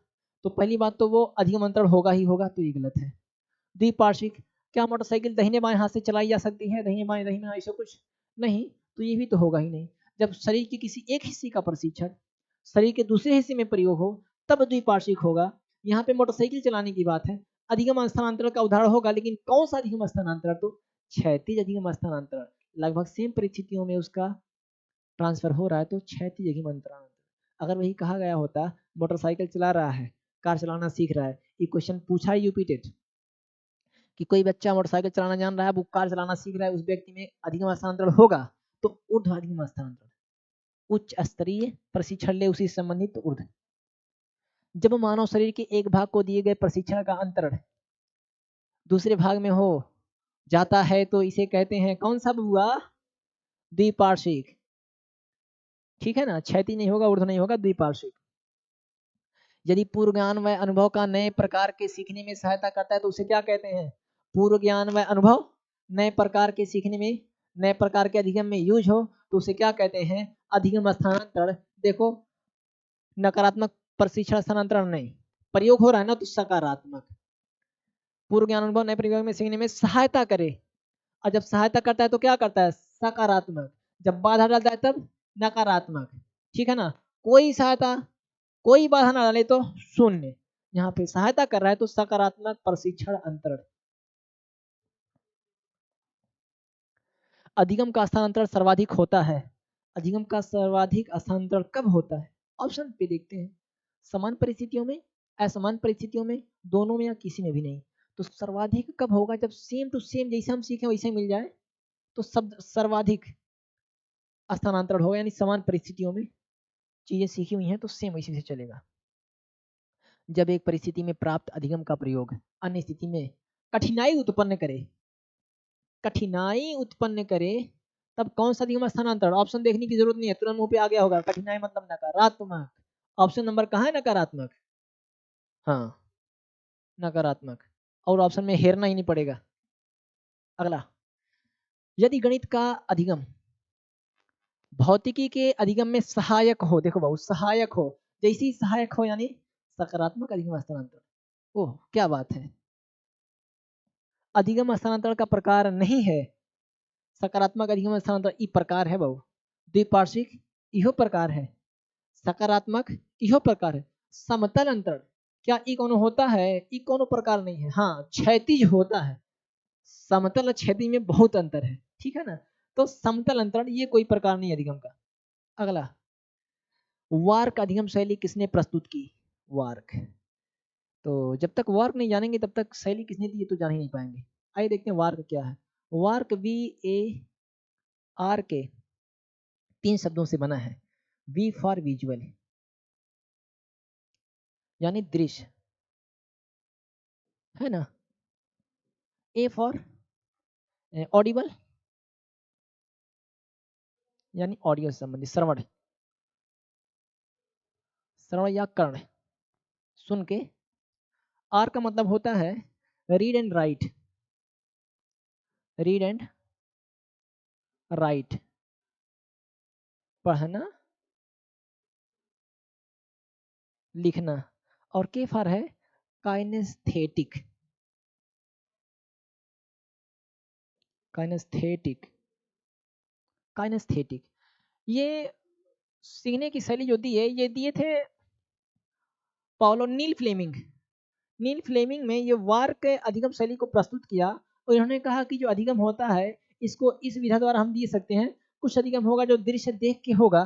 तो पहली बात तो वो अधिगम अंतरण होगा ही होगा, तो ये गलत है। द्विपार्श्विक, क्या मोटरसाइकिल दाहिने बाएं हाथ से चलाई जा सकती है, दाहिने बाएं दाहिने ऐसा कुछ नहीं, तो ये भी तो होगा ही नहीं। जब शरीर के किसी एक हिस्से का प्रशिक्षण शरीर के दूसरे हिस्से में प्रयोग हो तब द्विपार्श्विक होगा। यहाँ पे मोटरसाइकिल चलाने की बात है, अधिगम स्थानांतरण का उदाहरण होगा, लेकिन कौन सा अधिगम स्थानांतरण, तो क्षैतिज अधिगम स्थानांतरण। लगभग सेम परिस्थितियों में उसका ट्रांसफर हो रहा है, तो क्षैतिज अधिगम स्थानांतरण। अगर वही कहा गया होता मोटरसाइकिल चला रहा है, कार चलाना सीख रहा है, ये क्वेश्चन पूछा है यूपी टेट कि कोई बच्चा मोटरसाइकिल चलाना जान रहा है, वो कार चलाना सीख रहा है, उस व्यक्ति में अधिगम स्थानांतरण होगा, तो ऊर्ध्व अधिगम स्थानांतरण, उच्च स्तरीय प्रशिक्षण ले उसी संबंधित तो ऊर्ध्व। जब मानव शरीर के एक भाग को दिए गए प्रशिक्षण का अंतरण दूसरे भाग में हो जाता है तो इसे कहते हैं कौन सा बुआ, द्विपार्श्विक, ठीक है ना, क्षैतिज नहीं होगा, ऊर्ध्व नहीं होगा, द्विपार्श्विक। यदि पूर्व ज्ञान व अनुभव का नए प्रकार के सीखने में सहायता करता है तो उसे क्या कहते हैं, पूर्व ज्ञान व अनुभव नए प्रकार के सीखने में, नए प्रकार के अधिगम में यूज हो तो उसे क्या कहते हैं, अधिगम स्थानांतरण। देखो नकारात्मक प्रशिक्षण स्थानांतरण नहीं, प्रयोग हो रहा है ना, तो सकारात्मक। पूर्व ज्ञान अनुभव नए प्रयोग में सीखने में सहायता करे, और जब सहायता करता है तो क्या करता है, सकारात्मक, जब बाधा डालता है तब नकारात्मक, ठीक है ना। कोई सहायता कोई बाधा ना डाले तो शून्य, यहाँ पे सहायता कर रहा है तो सकारात्मक प्रशिक्षण अंतरण। अधिगम का स्थानांतरण सर्वाधिक होता है, अधिगम का सर्वाधिक स्थानांतरण कब होता है? ऑप्शन पे देखते हैं, समान परिस्थितियों में, असमान परिस्थितियों में, दोनों में या किसी में भी नहीं। तो सर्वाधिक कब होगा? जब सेम टू सेम जैसे हम सीखे वैसे मिल जाए तो शब्द सर्वाधिक स्थानांतरण होगा, यानी समान परिस्थितियों में चीजें सीखी हुई हैं तो सेम वैसे से चलेगा। जब एक परिस्थिति में प्राप्त अधिगम का प्रयोग अन्य स्थिति में कठिनाई उत्पन्न करे, कठिनाई उत्पन्न करे, तब कौन सा अधिगम स्थानांतरण? ऑप्शन देखने की जरूरत नहीं है, तुरंत मुंह पे आ गया होगा, कठिनाई मतलब नकारात्मक। ऑप्शन नंबर कहाँ है? नकारात्मक। हाँ, नकारात्मक, और ऑप्शन में हेरना ही नहीं पड़ेगा। अगला, यदि गणित का अधिगम भौतिकी के अधिगम में सहायक हो, देखो बाबू सहायक हो, जैसी सहायक हो यानी सकारात्मक अधिगम स्थानांतरण। ओह क्या बात है, अधिगम स्थानांतरण का प्रकार नहीं है सकारात्मक अधिगम स्थानांतरण, ई प्रकार है बाबू। द्विपार्श्विक इहो प्रकार है, सकारात्मक इहो प्रकार है, समतल अंतरण क्या ई कोनो होता है? ई कोनो प्रकार नहीं है। हाँ, क्षैतिज होता है, समतल और क्षैतिज में बहुत अंतर है, ठीक है ना। तो समतल अंतरण ये कोई प्रकार नहीं अधिगम का। अगला, वार्क अधिगम शैली किसने प्रस्तुत की? वार्क, तो जब तक वार्क नहीं जानेंगे तब तक शैली किसने दी ये तो जान ही नहीं पाएंगे। आइए देखते हैं वार्क क्या है। वार्क VAR के 3 शब्दों से बना है। V फॉर विजुअल यानी दृश्य, है ना। A फॉर ऑडिबल यानी ऑडियो से संबंधित, श्रवण, श्रवण या कर्ण, सुन के। R का मतलब होता है read and right, read and right, पढ़ना लिखना। और K फॉर है काइनेस्थेटिक, काइनेस्थेटिक, काइनेस्थेटिक। ये सीखने की शैली जो दी है ये दिए थे पाउलो नील फ्लेमिंग। नील फ्लेमिंग में ये वार्क अधिगम शैली को प्रस्तुत किया और इन्होंने कहा कि जो अधिगम होता है इसको इस विधा द्वारा हम दे सकते हैं। कुछ अधिगम होगा जो दृश्य देख के होगा,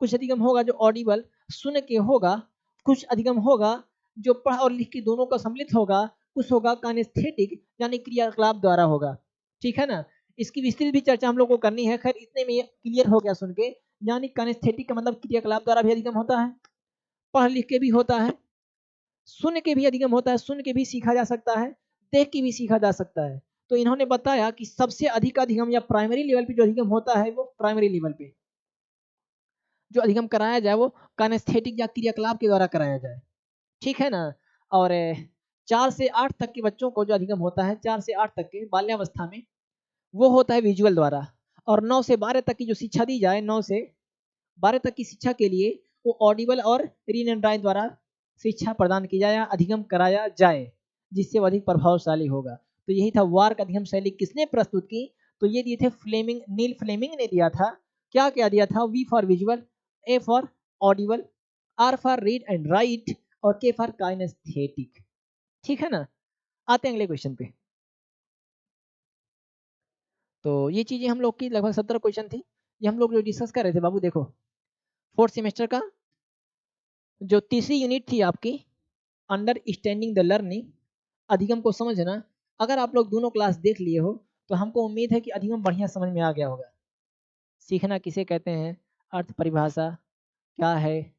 कुछ अधिगम होगा जो ऑडिबल सुन के होगा, कुछ अधिगम होगा जो पढ़ और लिख के दोनों का सम्मिलित होगा, कुछ होगा काइनेस्थेटिक यानी क्रियाकलाप द्वारा होगा, ठीक है ना। इसकी विस्तृत भी चर्चा हम लोग को करनी है, खैर इतने में क्लियर हो गया सुन के। यानी काइनेस्थेटिक का मतलब क्रियाकलाप द्वारा भी अधिगम होता है, पढ़ लिख के भी होता है, सुन के भी अधिगम होता है, सुन के भी सीखा जा सकता है, देख के भी सीखा जा सकता है। तो इन्होंने बताया कि सबसे अधिक अधिगम या प्राइमरी लेवल पे जो अधिगम होता है वो प्राइमरी लेवल पे जो अधिगम कराया जाए वो काइनेस्थेटिक या क्रियाकलाप के द्वारा कराया जाए, ठीक है ना। और 4 से 8 तक के बच्चों को जो अधिगम होता है, 4 से 8 तक के बाल्यावस्था में, वो होता है विजुअल द्वारा। और 9 से 12 तक की जो शिक्षा दी जाए, 9 से 12 तक की शिक्षा के लिए वो ऑडिबल और रीड एंड राइट द्वारा शिक्षा प्रदान की जाए या अधिगम कराया जाए, जिससे वो अधिक प्रभावशाली होगा। तो यही था वार्क अधिगम शैली किसने प्रस्तुत की? तो ये दिए थे फ्लेमिंग, नील फ्लेमिंग ने दिया था। क्या क्या दिया था? V for visual, A for Audible, R for read and right और K फॉर काइनेस्थेटिक, ठीक है ना। आते हैं अगले क्वेश्चन पे। तो ये चीजें हम लोग की लगभग 17 क्वेश्चन थी, ये हम लोग जो डिस्कस कर रहे थे बाबू। देखो 4th सेमेस्टर का जो तीसरी यूनिट थी आपकी अंडरस्टैंडिंग द लर्निंग, अधिगम को समझना, अगर आप लोग दोनों क्लास देख लिए हो तो हमको उम्मीद है कि अधिगम बढ़िया समझ में आ गया होगा। सीखना किसे कहते हैं, अर्थ परिभाषा क्या है,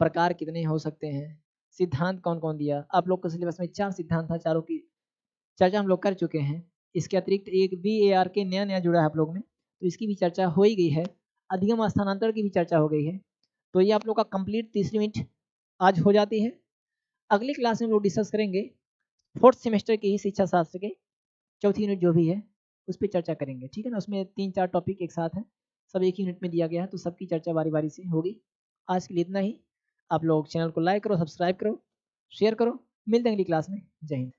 प्रकार कितने हो सकते हैं, सिद्धांत कौन कौन दिया। आप लोग के सिलेबस में 4 सिद्धांत था, चारों की चर्चा हम लोग कर चुके हैं। इसके अतिरिक्त एक VAR के नया नया जुड़ा है आप लोग में, तो इसकी भी चर्चा हो ही गई है। अधिगम स्थानांतरण की भी चर्चा हो गई है। तो ये आप लोग का कंप्लीट तीसरी यूनिट आज हो जाती है। अगली क्लास में हम लोग डिस्कस करेंगे 4th सेमेस्टर की ही शिक्षा शास्त्र के चौथी यूनिट जो भी है उस पर चर्चा करेंगे, ठीक है ना। उसमें 3-4 टॉपिक एक साथ हैं, सब एक ही यूनिट में दिया गया है, तो सबकी चर्चा बारी बारी से होगी। आज के लिए इतना ही। आप लोग चैनल को लाइक करो, सब्सक्राइब करो, शेयर करो। मिलते हैं अगली क्लास में। जय हिंद।